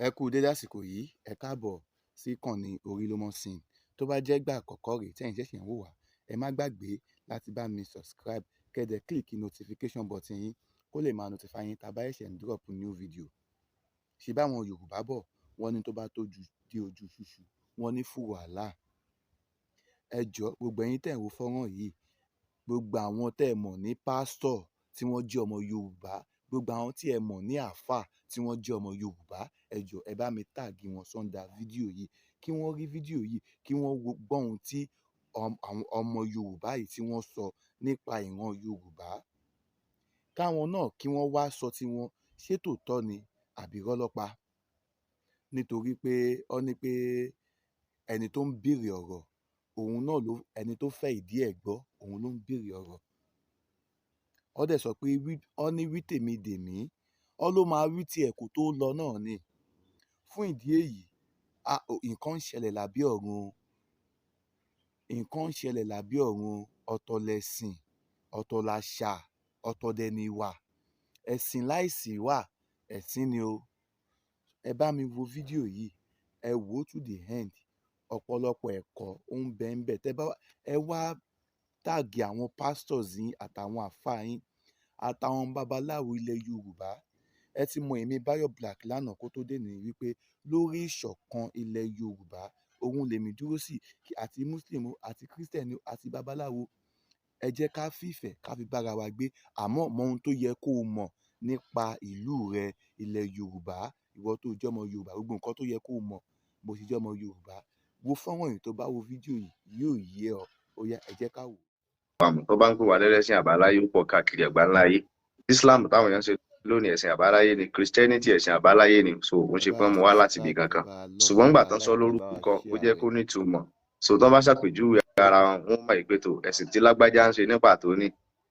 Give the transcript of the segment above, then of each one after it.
Ẹ kú dédé àsìkò yìí, ẹ káàbọ̀ sí ìkànnì Orílómọ́sìn. Tó bá jẹ́ ìgbà àkọ́kọ́ rèé tẹ́yin ṣẹ̀ṣẹ̀ ń wò wá, ẹ má gbàgbé láti bá mi subscribe kẹ́dẹ̀ click notification button yín kó lè máa notify yín tá bá ṣẹ̀ṣẹ̀ ń drop new video. Ṣé báwọn Yorùbá bọ̀ wọ́n ní tó bá tójú dé ojú ṣúṣú wọ́n ní fùrọ̀ àlá. Ẹ jọ̀ọ́ gbogbo ẹ̀yin tẹ́ ń wo fọ́nrán yìí, gbogbo àwọn tẹ́ ẹ mọ̀ ní pásítọ̀ tí wọ́n jẹ́ ọmọ Yorùbá, gbogbo àwọn tí ẹ mọ̀ ní àáfàá tí wọ́n jẹ́ ọmọ Yorùbá, ẹ jọ̀ọ́ ẹ bá mi táàgì wọn sọ́ndà fídíò yìí kí wọ́n rí fídíò yìí kí wọ́n gbọ́ ohun tí àwọn ọmọ Yorùbá yìí tí wọ́n sọ nípa ìran Yorùbá. Káwọn náà kí wọ́n wá sọ tiwọn, ṣé tòótọ́ ni àbí irọ́ ló pa. Nítorí pé ó ní pé ẹni tó ń béèrè ọ̀rọ̀ òun náà ló ẹni tó fẹ́ ìdí ẹ̀ gbọ́ òun ló ń béèrè ọ̀rọ̀. Ó dẹ̀ sọ pé ó ní wí tèmi dèmí, ó ló máa wí tiẹ̀ kó tó lọ náà ni. Fún ìdí èyí, nǹkan ń ṣẹlẹ̀ lábẹ́ ọ̀run, nǹkan ń ṣẹlẹ̀ lábẹ́ ọ̀run. Ọ̀tọ̀ lẹ̀sìn, ọ̀tọ̀ làṣà, ọ̀tọ̀ dẹ̀ ni ìwà. Ẹ̀sìn láìsí ìwà, ẹ̀sín ni o. Ẹ bá mi wo fídíò yìí, ẹ wò ó to the end. Ọ̀pọ̀lọpọ̀ ẹ̀kọ́ ó ń bẹ ń bẹ. Ẹ wá táàgì àwọn pastors yín àtàwọn àfáà yín àtàwọn babaláwo ilẹ̀ Yorùbá. Ẹ ti mọ èmi Báyọ̀ Black lánàá kó tó dé ní wípé lórí ìṣọ̀kan ilẹ̀ Yorùbá òun lèmi dúró sí, àti Muslim àti Christian àti babaláwo. Ẹ jẹ́ ká fìfẹ́ ká fi bára wa gbé, àmọ́ mọ ohun tó yẹ kó o mọ̀ nípa ìlú rẹ ilẹ̀ Yorùbá. Ìwọ tó jẹ́ ọmọ Yorùbá, gbogbo nǹkan tó yẹ kó o mọ̀ bó ṣe jẹ́ ọmọ Yorùbá. Wo fọ́nrán yìí, tó bá wo fídíò yìí yóò yé ọ. Ó yá ẹ jẹ́ ká wò. Tó bá ń pè wá lẹ́lẹ́sìn àbáláyé pọ̀ káàkiri àgbáńlá ayé. Islam táwọn èèyàn ṣe lónìí ẹ̀sìn àbáláyé ni, Christianity ẹ̀sìn àbáláyé ni. So òun ṣe pé mo wá láti ibì kankan, ṣùgbọ́n nígbà tán sọ lórúkọ ó jẹ́ kó nítumọ̀. So tán bá ṣàpèjúwe ara wọn mọ̀ ìpè tó ẹ̀sìn tí lágbájá ń ṣe ní pàtó ni.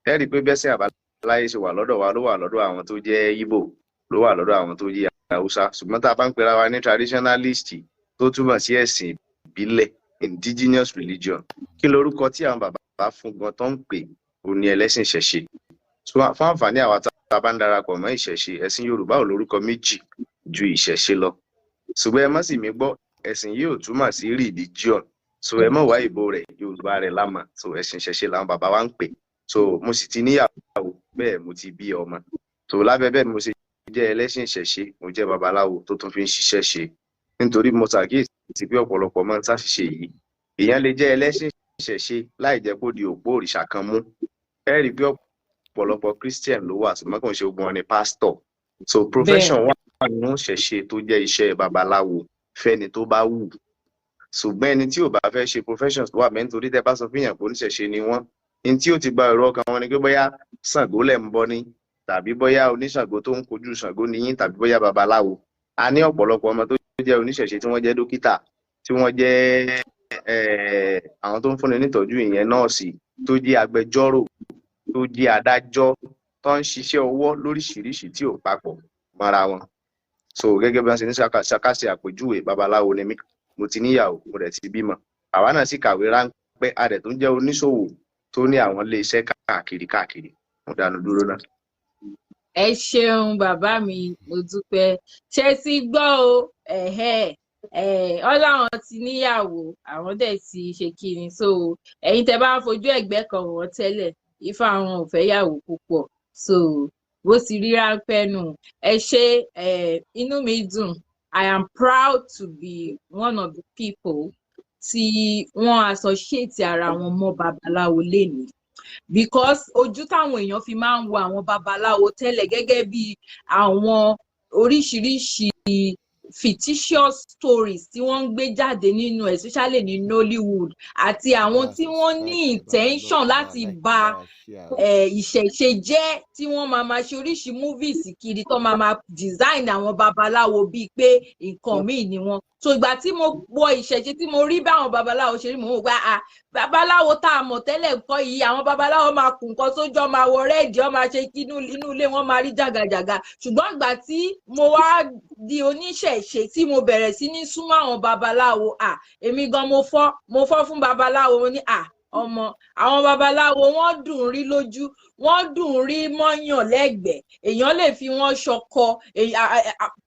Ẹ rí i pé bẹ́sìn àbáláyé ṣe wà lọ́dọ̀ wa ló wà lọ́dọ̀ àwọn tó jẹ́ Ìgbò, ló wà lọ́dọ̀ àwọn tó jẹ́ Haúsá. Ṣùgbọ́n tá a bá ń pera wa ní traditionalist tó túmọ̀ sí ẹ̀sìn ìbílẹ̀, indigenous religion, kí lorúkọ tí àwọn bàbá fún gan tó ń pè ó ní ẹlẹ́sìn ìṣẹ̀ṣe. So fún àǹfààní àwa tá a bá ń darapọ̀ mọ́ ìṣẹ̀ṣe, ẹ̀sìn Yorùbá ò lórúkọ méjì ju ìṣẹ̀ṣe lọ. Ṣùgbọ́n ẹ má sì mí gbọ́, ẹ̀sìn yìí ò túmọ̀ sí religion. So ẹ mọ̀ wá ìbò rẹ̀, Yorùbá rẹ̀ lámà. So ẹ̀sìn ìṣẹ̀ṣe làwọn bàbá wa ń pè. So mo sì ti níyàwó, bẹ́ẹ̀ mo ti bí ọmọ. So lábẹ́ bẹ́ẹ̀ mo ṣe jẹ́ ẹlẹ́sìn ìṣẹ̀ṣe, mo jẹ́ babaláwo tó tún fi ń ṣiṣẹ́ ṣe. Nítorí mo ṣàkíyèsí pé ọ̀pọ̀lọpọ̀ máa ń ṣàṣìṣe yìí. Èèyàn lè jẹ́ ẹlẹ́sìn ìṣẹ̀ṣe láì jẹ́ kó di òpó òrìṣà kan mú. Ẹ rí i pé ọ̀pọ̀lọpọ̀ Christian ló wà, ṣùgbọ́n kò ń ṣe gbogbo wọn ni pastor. So profession wà nínú ìṣẹ̀ṣe tó jẹ́ iṣẹ́ babaláwo fẹ́ni tó bá wù. Ṣùgbọ́n ẹni tí ò bá fẹ́ ṣe professions wà mẹ́, nítorí tẹ́ bá sọ fún èèyàn pé oníṣẹ̀ṣe ni wọ́n, ní tí ó ti gba èrò ọkàn wọn ni pé bóyá Ṣàngó lẹ̀ ń bọ ní, tàbí bóyá oníṣàngó tó ń kojú Ṣàngó ni yín, tàbí bóyá babaláwo. A ní ọ̀pọ̀lọpọ̀ ọmọ tó jẹ́ oníṣẹ̀ṣe tí wọ́n jẹ́ dókítà, tí wọ́n jẹ́ àwọn tó ń fúnni nítọ́jú, ìyẹn nọ́ọ̀sì, tó jẹ́ agbẹjọ́rò, tó jẹ́ adájọ́, tó ń ṣiṣẹ́ ọwọ́ lóríṣiríṣi tí ò papọ̀ mọ́ra wọn. So gẹ́gẹ́ bí wọ́n ṣe ní ṣàkàṣe àpèjúwe, babaláwo ni mí, mo ti níyàwó, mo dẹ̀ ti bímọ. Àwa náà sì kàwé ráńpẹ́, a dẹ̀ tó ń jẹ́ oníṣòwò tó ní àwọn ilé iṣẹ́ káàkiri. Mo dánu dúró náà. Ẹ ṣeun bàbá mi, mo dúpẹ́. Ṣé ti gbọ́ o? Ọláwọn ti níyàwó, àwọn dẹ̀ ti ṣe kíni. So ẹ̀yin tẹ́ bá ń fojú ẹ̀gbẹ́ kan wọ́n tẹ́lẹ̀, ifá àwọn ò fẹ́ yàwó púpọ̀. So bó ti rí ráńpẹ́ nù. Ẹ ṣe, inú mi dùn. I am proud to be one of the people tí wọ́n associate ara wọn mọ́ babaláwo lénìí. Because ojú táwọn èèyàn fi máa ń wo àwọn babaláwo tẹ́lẹ̀ gẹ́gẹ́ bí àwọn oríṣiríṣi fictitious stories tí wọ́n ń gbé jáde nínú, especially ní Nollywood, àti àwọn tí wọ́n ní intention láti bà ìṣẹ̀ṣe jẹ́, tí wọ́n máa ṣe oríṣi movies kiri tó máa design àwọn babaláwo bíi pé nǹkan míì ni wọ́n. So ìgbà tí mo wọ ìṣẹ̀ṣe tí mo rí bí àwọn babaláwo ṣe rí, mo wò pé babaláwo tá a mọ̀ tẹ́lẹ̀ nǹkan yìí, àwọn babaláwo máa kùn nǹkan sójú, máa wọ rẹ́ẹ̀dì, ó máa ṣe kí inú ilé wọn máa rí jàgàjàgà. Ṣùgbọ́n ìgbà tí mo wá di oníṣẹ̀ṣe tí mo bẹ̀rẹ̀ sí ní súnmọ́ àwọn babaláwo, èmi gan mo fọ́ fún babaláwo. Mo ní ọmọ àwọn babaláwo wọ́n dùn rí lójú, wọ́n dùn rí mọ́yàn lẹ́gbẹ̀ẹ́, èèyàn lè fi wọ́n ṣọkọ.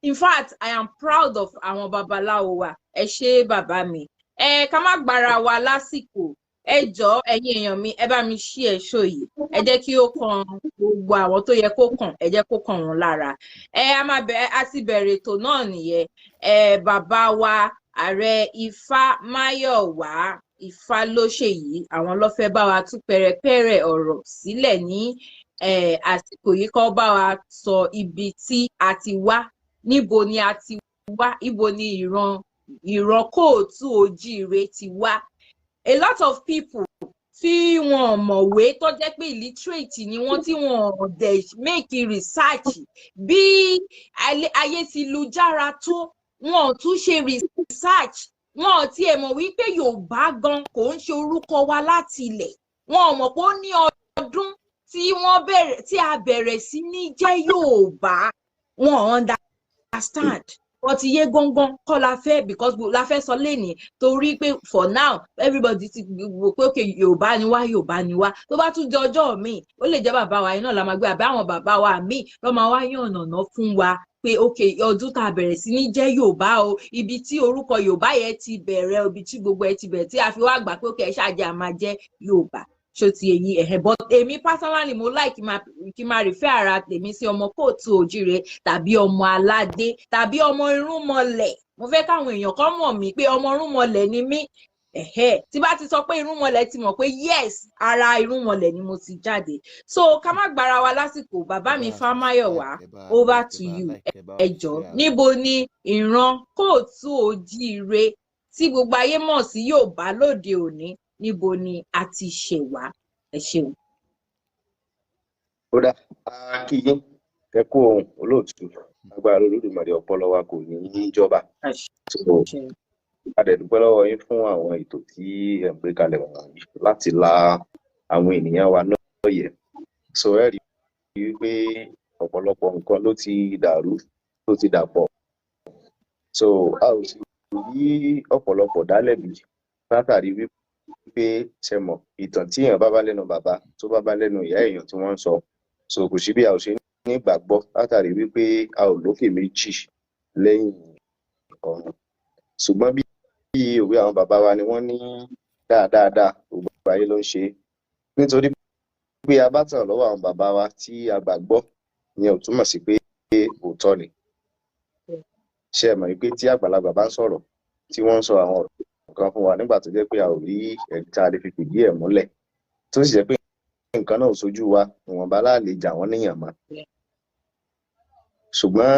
In fact, I am proud of àwọn babaláwo wa. Ẹ ṣé bàbá mi. Ká má gbára wa lásìkò. Ẹ jọ̀ọ́ ẹ̀yin èèyàn mi, ẹ bá mi ṣí ẹ ṣó yìí. Ẹ jẹ́ kí ó kan gbogbo àwọn tó yẹ kó kàn, ẹ jẹ́ kó kàn wọ́n lára. A ti bẹ̀rẹ̀ ètò náà nìyẹn. Bàbá wa ààrẹ Ifámáyọ̀wá Ifálóṣèyí, àwọn ló fẹ́ bá wa tú pẹrẹpẹrẹ ọ̀rọ̀ sílẹ̀ ní àsìkò yìí, kó bá wa sọ ibi tí a ti wá, níbo ni a ti wá, ibo ni ìran kóòtù òjíire ti wá. A lot of people tí wọn mọ̀wé tó jẹ́ pé illiterate ni wọ́n, tí wọn dẹ̀ make research bí ayé ti lu jára tó, wọn ò tún ṣe research, wọn ò tiẹ̀ mọ̀ wípé Yorùbá gan kò ń ṣe orúkọ wa láti ilẹ̀, wọn ò mọ̀ pé ó ní ọdún tí a bẹ̀rẹ̀ sí ní jẹ́ Yorùbá, wọn ò understand. Wọ́n ti yé gángan kọ́ la fẹ́, because la fẹ́ sọ lénìí, torí pé for now everybody ti wò pé okay Yorùbá ni wá, tó bá tún di ọjọ́ míì ó lè jẹ́ bàbá wa iná la máa gbé, àbí àwọn bàbá wa míì ló máa wá yànnàná fún wa pé okay ọdún tá a bẹ̀rẹ̀ sí ní jẹ́ Yorùbá o, ibi tí orúkọ Yorùbá yẹn ti bẹ̀rẹ̀, ibi tí gbogbo ẹ ti bẹ̀rẹ̀, tí a fi wá gbà pé okay ẹ ṣáàjẹ́ a máa jẹ́ Yorùbá. Ṣó ti eyín but èmi personally mo like kí máa refer ara tèmi sí ọmọ kóòtù òjíire, tàbí ọmọ aládé, tàbí ọmọ irúnmọlẹ̀. Mo fẹ́ káwọn èèyàn kan mọ̀ mí pé ọmọ irúnmọlẹ̀ ni mí. Tí bá ti sọ pé irúnmọlẹ̀ ti mọ̀ pé yes, ara irúnmọlẹ̀ ni mo ti jáde. So ká má gbára wa lásìkò, bàbá mi Fámáyọ̀wá, over to you. Ẹ jọ̀ọ́, níbo ni ìran kóòtù òjíire tí gbogbo ayé mọ̀ sí Yorùbá lóde òní, níbo ni a ti ṣẹ̀ wá? Ẹ ṣeun. Ó dá kí yín ẹ kú ohun olóòtú, agbára Olódùmarè ọpọlọ wa kò ní í jọba. A dẹ̀ dúpẹ́ lọ́wọ́ yín fún àwọn ètò tí ẹ ń gbé kalẹ̀ wọ̀nyí láti la àwọn ènìyàn wa lóye. So ẹ rí i wípé ọ̀pọ̀lọpọ̀ nǹkan ló ti dàrú, ló ti dàpọ̀. So a ò sì rí ọ̀pọ̀lọpọ̀ dálẹ́bi látàrí wípé ṣe mọ̀ ìtàn tí èèyàn bá bá lẹ́nu bàbá tó bá bá lẹ́nu ìyá èèyàn tí wọ́n ń sọ. So kò sí bí a ò ṣe ní ìgbàgbọ́ látàrí wípé a ò lókè méjì lẹ́yìn ọ̀run. Ṣùgbọ́n bí òwe àwọn bàbá wa ni wọ́n ní dáadáa gbogbo ayé ló ń ṣe, nítorí pé a bá tàn lọ́wọ́ àwọn bàbá wa tí a gbàgbọ́, ìyẹn ò túmọ̀ sí pé òótọ́ ni. Ṣé ẹ mọ̀ wípé tí àgbàlagbà bá ń sọ̀rọ̀ tí wọ́n ń sọ àwọn ọ̀rọ̀ kan fún wa nígbà tó jẹ́ pé a ò rí ẹ̀rí tá a lè fi fìdí ẹ̀ múlẹ̀, tó sì jẹ́ pé nǹkan náà ò sojú wa, ìwọ̀nba láàlè jà wọ́n níyàn mọ́. Ṣùgbọ́n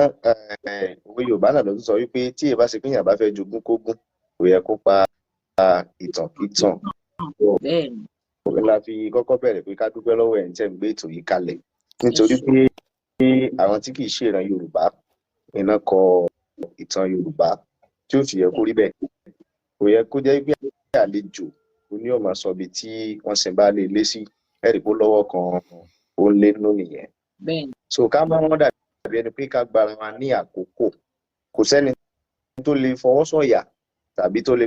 òwe Yorùbá náà ló tún sọ wípé tí èèyàn bá ṣe pé èèyàn bá fẹ́ jogún kógún, kò yẹ kó pa ìtàn kítàn. Òwe la fi kọ́kọ́ bẹ̀rẹ̀ pé ká dúpẹ́ lọ́wọ́ ẹ̀ ń tẹ̀ ń gbé ètò yìí kalẹ̀, nítorí pé àwọn tí kì í ṣe ìran Yorùbá iná kọ ìtàn Yorùbá tí ó sì yẹ kó rí bẹ́ẹ̀. Kò yẹ kó jẹ́ pé àlejò oní ọmọ sọ ibi tí wọ́n sì bá lè lé sí, ẹ̀rí kó lọ́wọ́ kan ó lé nínú nìyẹn. So ká má wọ́n dàbí ẹni pé ká gbára wa ní àkókò. Kò sẹ́ni tó lè fọwọ́ sọ̀yà tàbí tó lè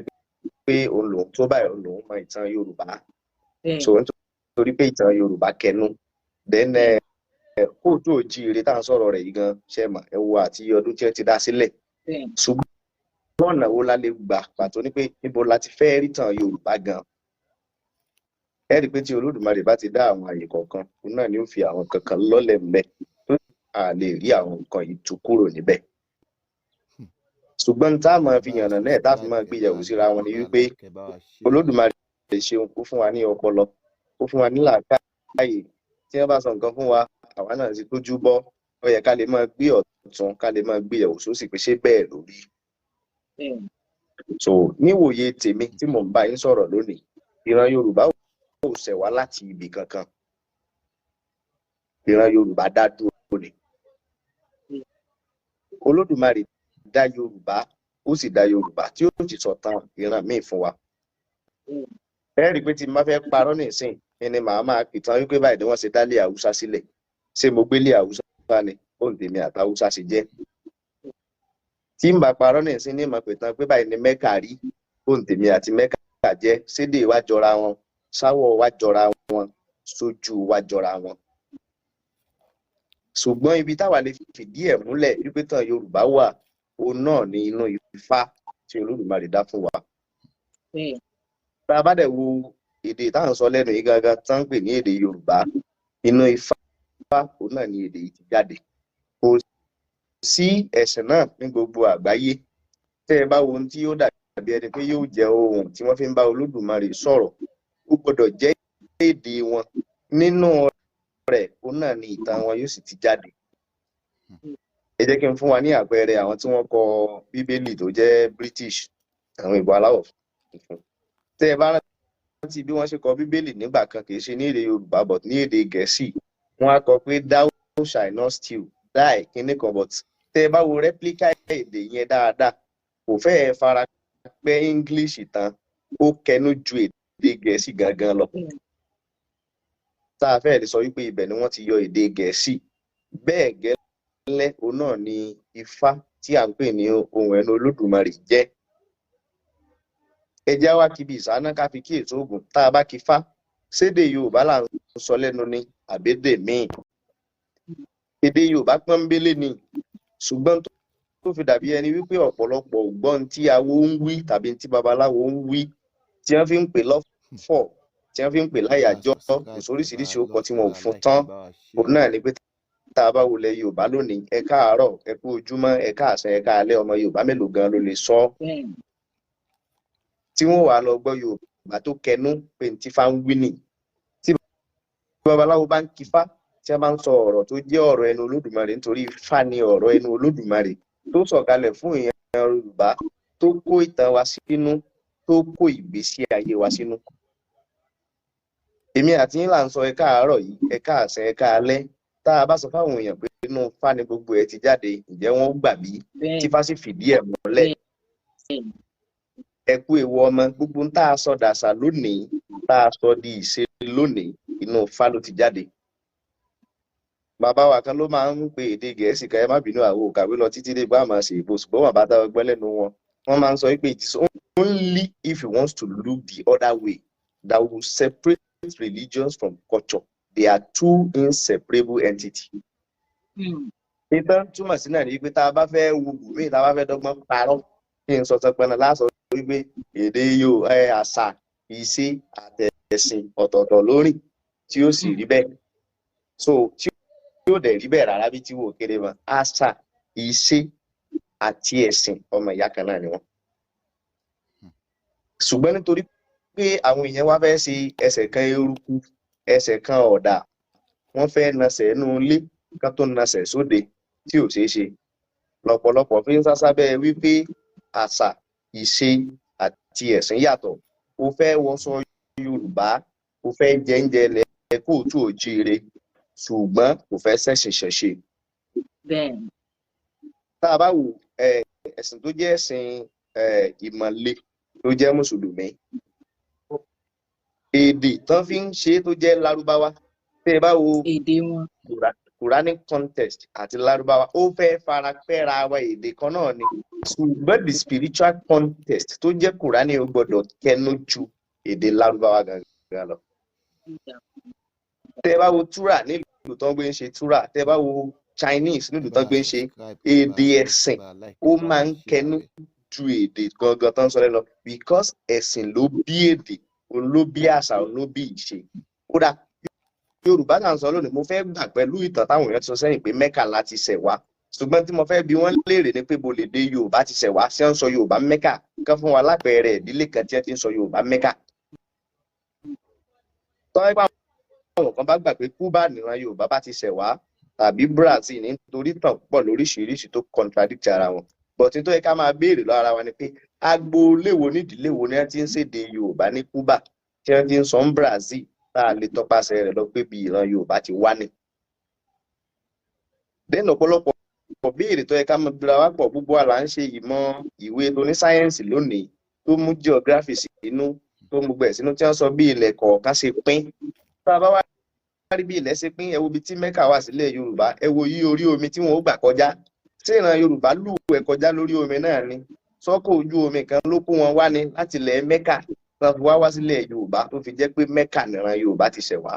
pé òun lòun tó báyìí, òun lòun mọ ìtàn Yorùbá. So nítorí pé ìtàn Yorùbá kẹnu, then kóòtù òjíire tá à ń sọ̀rọ̀ rẹ̀ yìí gan, ṣe mọ̀ ẹ wo àti ọdún tí ẹ ti dá sílẹ̀. Ṣùgbọ́n ọ̀nà wo la lè gbà pàtó ní pé níbo la ti fẹ́ rí tàn Yorùbá gan? Ẹ rí i pé tí Olódùmarè bá ti dá àwọn àyè kọ̀ọ̀kan, òun náà ni ó fi àwọn kankan lọ́lẹ̀ ńbẹ̀ tó a lè rí àwọn nǹkan yìí tú kúrò níbẹ̀. Ṣùgbọ́n tá a máa fi yànnà náà tá a fi máa gbéyàwó síra wọn ni wípé Olódùmarè ṣeun kó fún wa ní ọpọlọ, kó fún wa ní làákàyè. Tí wọ́n bá sọ nǹkan fún wa, àwa náà ti tójú bọ́, ó yẹ ká lè máa gbé ọ̀tún, ká lè máa gbéyàwó sósì pé ṣé bẹ́ẹ̀ lórí. So níwòye tèmi tí mò ń bá yín sọ̀rọ̀ lónìí, ìran Yorùbá ò ṣẹ̀ wá láti ibì kankan. Ìran Yorùbá dá dúró ni. Olódùmarè dá Yorùbá, ó sì dá Yorùbá tí ó ti sọ̀tàn ìran míì fún wa. Ẹ rí i pé tí n bá fẹ́ parọ́ nìsín, ẹni màá máa pìtàn wípé báyìí ni wọ́n ṣe dálé Haúsá sílẹ̀. Ṣé mo gbélé Haúsá ni? Ó ń tèmi àti Haúsá ṣe jẹ́. Tí n bá parọ́ nìsín ní ìmọ̀ pìtàn pé báyìí ni Mẹ́kà rí, ó ń tèmi àti Mẹ́kà jẹ́. Sédè wá jọra wọn, sáwọ̀ wa jọra wọn, sójú wa jọra wọn. Ṣùgbọ́n ibi táwa lè fìdí ẹ̀ múlẹ̀ wípé tán Yorùbá wà, òun náà ní inú Ifá tí Olódùmarè dá fún wa. Tá a bá dẹ̀ wo èdè táwọn sọ lẹ́nu yìí gangan tán ń pè ní èdè Yorùbá, inú Ifá òun náà ni èdè yìí ti jáde. Kò sí ẹ̀sìn náà ní gbogbo àgbáyé tẹ́ ẹ bá wo ohun tí ó dàbí ẹni pé yóò jẹ́ ohun tí wọ́n fi ń bá Olódùmarè sọ̀rọ̀, ó gbọ́dọ̀ jẹ́ èdè wọn. Nínú rẹ̀ òun náà ni ìtàn wọn yóò sì ti jáde. Ẹ jẹ́ kí n fún wa ní àpẹẹrẹ àwọn tí wọ́n kọ Bíbélì tó jẹ́ British, àwọn ìbò aláwọ̀ funfun. Tẹ́ ẹ bá rántí bí wọ́n ṣe kọ Bíbélì nígbà kan, kì í ṣe ní èdè Yorùbá but ní èdè Gẹ̀ẹ́sì, wọ́n á kọ pé thou shalt not steal, die kíní kan, but tẹ́ ẹ bá wo replica èdè yẹn dáadáa, kò fẹ́ẹ̀ fara pẹ́ English tán, ó kẹnu ju èdè Gẹ̀ẹ́sì gangan lọ. Tá a fẹ́ẹ̀ lè sọ wípé ibẹ̀ ni wọ́n ti yọ èdè Gẹ̀ẹ́sì. Bẹ́ẹ̀ gẹ́lẹ́ òun náà ni Ifá tí à ń pè ní ohùn ẹnu Olódùmarè jẹ́. Ẹ já wá kí bí ìsáná ká fi kí ètò ògùn. Tá a bá kí Fá, sédè Yorùbá là ń sọ lẹ́nu ní àbédè míì. Èdè Yorùbá pọ́nbélé ni, ṣùgbọ́n tó fi dàbí ẹni wípé ọ̀pọ̀lọpọ̀ ògbọ́n tí awo ń wí tàbí tí babaláwo ń wí, tí wọ́n fi ń pè lọ́fọ̀, tí wọ́n fi ń pè láyàjọ́, ìsoríṣiríṣi orúkọ tí wọn ò fún tán. Òun náà ni pé tá a bá wọlé Yorùbá lónìí, ẹ káàárọ̀, ẹ kú ojúmọ́, ẹ káàsán, ẹ káalẹ́, ọmọ Yorùbá mélòó gan ló lè sọ? Tí wọ́n wà lọ gbọ́ Yorùbá tó kẹnu pé ní tí Fá ń wí nì. Tí babaláwo bá ń kí Fá, tí wọ́n bá ń sọ ọ̀rọ̀ tó jẹ́ ọ̀rọ̀ ẹnu Olódùmarè, nítorí Fá ni ọ̀rọ̀ ẹnu Olódùmarè tó sọ̀kalẹ̀ fún ìyẹn Yorùbá, tó kó ìtàn wa sínú, tó kó ìgbésí ayé wa sínú. Èmi àti yín là ń sọ ẹ káàárọ̀ yìí, ẹ káàsán, ẹ káalẹ́. Tá a bá sọ fáwọn èèyàn pé inú Fá ni gbogbo ẹ ti jáde, ǹjẹ́ wọ́n gbà bí? Tí Fá sì fìdí ẹ̀ múlẹ̀. Ẹ kú ewu ọmọ, gbogbo tá a sọ dàṣà lónìí, tá a sọ di ìṣe lónìí, inú Fá ló ti jáde. Bàbá wa kan ló máa ń pe èdè Gẹ̀ẹ́sì kan, ẹ má bínú, àwọn òkàwé lọ títí dé gbá máa ṣe ìbò, ṣùgbọ́n bàbá tá ọgbọ́n lẹ́nu wọn. Wọ́n máa ń sọ pé it is only if he wants to look the other way that will separate religions from culture. They are two inseparable entities. Ìtàn túmọ̀ sí náà ni pé tá a bá fẹ́ wo bùnmí, tá a bá fẹ́ dọ́gbọ́n parọ́, kí n sọ sọpẹ́nà lásọ wípé èdè Yorùbá, àṣà, ìṣe, àtẹ̀sìn ọ̀tọ̀ọ̀tọ̀ lórí tí ó sì rí bẹ́ẹ̀. So tí ó dẹ̀ rí bẹ́ẹ̀ rárá bí tí wò kéré mọ́, àṣà, ìṣe àti ẹ̀sìn ọmọ ìyá kan náà ni wọ́n. Ṣùgbọ́n nítorí pé àwọn èèyàn wá fẹ́ ṣe ẹsẹ̀ kan eruku, ẹsẹ̀ kan ọ̀dà, wọ́n fẹ́ nasẹ̀ inú ilé kan tó nasẹ̀ sóde, tí ò ṣeé ṣe. Lọ́pọ̀lọpọ̀ fi ń sásábẹ́ wípé àṣà, ìṣe àti ẹ̀sìn yàtọ̀. O fẹ́ wọṣọ Yorùbá, o fẹ́ jẹ oúnjẹ ilẹ̀ Kóòtù Òjíire, ṣùgbọ́n kò fẹ́ ṣẹ̀sìn ṣẹ̀ṣe. Tá a bá wo ẹ̀sìn tó jẹ́ ẹ̀sìn ìmọ̀le tó jẹ́ Mùsùlùmí, èdè tán fi ń ṣe tó jẹ́ Lárúbáwá, tẹ́ ẹ bá wo èdè wọn, Quranic context àti Lárúbáwá, ó fẹ́ fara pẹ́ra wa èdè kan náà ni, ṣùgbọ́n the spiritual context tó jẹ́ Kùránì ó gbọ́dọ̀ kẹnu ju èdè Lárúbáwá gangan lọ. Tẹ́ ẹ bá wo túrà nílùú tó ń gbé ń ṣe túrà, tẹ́ ẹ bá wo Chinese nílùú tó ń gbé ń ṣe èdè ẹ̀sìn, ó máa ń kẹnu ju èdè gangan tó ń sọ lẹ́nu, because ẹ̀sìn ló bí èdè, òun ló bí àṣà, òun ló bí ìṣe. Kódà Yorùbá náà ń sọ lónìí, mo fẹ́ gbà pẹ̀lú ìtàn táwọn èèyàn ti sọ sẹ́yìn pé Mẹ́kà láti ṣẹ̀ wá, ṣùgbọ́n tí mo fẹ́ bi wọ́n léèrè ni pé bo lè dé Yorùbá ti ṣẹ̀ wá, ṣé ń sọ Yorùbá Mẹ́kà? Kán fún wa lápẹẹrẹ ìdílé kan tí wọ́n ti ń sọ Yorùbá Mẹ́kà. Tọ́wọ́ ipá àwọn kan bá gbà pé Kúbà nìran Yorùbá bá ti ṣẹ̀ wá, tàbí Brazil, nítorí tàn pọ̀ lóríṣiríṣi tó contradict ara wọn. Bọ̀tí tó yẹ ká máa béèrè lọ ara wa ni pé agboolé wo nídìílé wo ni wọ́n ti ń ṣèdè Yorùbá ní Kúbà, tí wọ́n ti ń sọ ní Brazil, tá a lè tọpasẹ̀ rẹ̀ lọ pé bí ìran Yorùbá ti wá ní. Dẹ́nu ọ̀pọ̀lọpọ̀ béèrè tó yẹ ká máa bira wá pọ̀, gbogbo wa là ń ṣe ìmọ̀ ìwé tó ní sáyẹ́ǹsì lónìí, tó mú geography sínú, tó mú gbẹ̀ sínú, tí wọ́n sọ bí ilẹ̀ kọ̀ọ̀kan ṣe pín. Tá a bá wá rí bí ilẹ̀ ṣe pín, ẹ wo ibi tí Mẹ́kà wà sílẹ̀ Yorùbá, ẹ wo yí orí omi tí wọ́n ó gbà kọjá. Ṣé ìran Yorùbá lù ẹ̀ kọjá lórí omi náà ni? Sọ́kọ̀ ojú omi kan ló kó wọn wá ní láti ilẹ̀ Mẹ́kà wọ́n fi wá sílẹ̀ Yorùbá tó fi jẹ́ pé Mẹ́kà nìran Yorùbá ti ṣẹ̀ wá.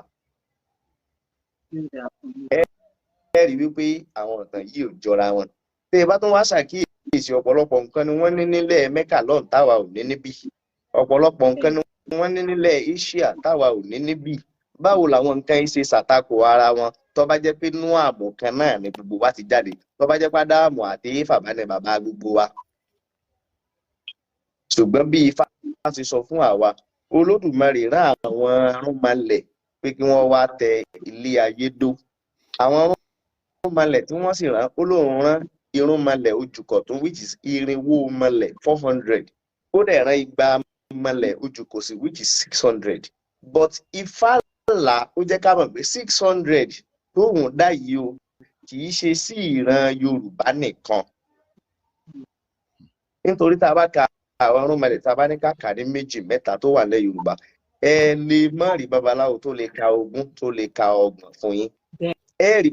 Ẹ rí wípé àwọn nǹkan yìí ò jọra wọn. Tẹ́ ẹ bá tún wá ṣàkíyèsí ọ̀pọ̀lọpọ̀ nǹkan ni wọ́n ní nílẹ̀ Mẹ́kà lọ́hùn táwa ò ní níbí. Ọ̀pọ̀lọpọ̀ nǹkan ni wọ́n ní nílẹ̀ Asia táwa ò ní níbí. Báwo làwọn nǹkan yìí ṣe ṣàtakò ara wọn tó bá jẹ́ pé inú àmọ̀ kan náà ni gbogbo wa ti jáde, tó bá jẹ́ pé Ádámù àti Éfà bá ní bàbá gbogbo wa. Ṣùgbọ́n bí Ifá ti sọ fún àwa, Olódùmarè rán àwọn arúnmalẹ̀ pé kí wọ́n wá tẹ ilé ayé dó. Àwọn arúnmalẹ̀ tí wọ́n sì rán, Ọlọ́run rán irúnmalẹ̀ ojúkọ̀tún which is irinwó malẹ̀ 400. Ó dẹ̀ rán igba malẹ̀ ojúkòsì which is 600. But Ifá là ó jẹ́ ká mọ̀ pé 600 tóun dá yìí o kì í ṣe sí ìran Yorùbá nìkan. Nítorí tá a bá ka àwọn arúnmalẹ̀ tá a bá ní ká kà ní méjì mẹ́ta tó wà lẹ́ Yorùbá, ẹ lè má rí babaláwo tó lè ka 20 tó lè ka 30 fún yín. Ẹ rí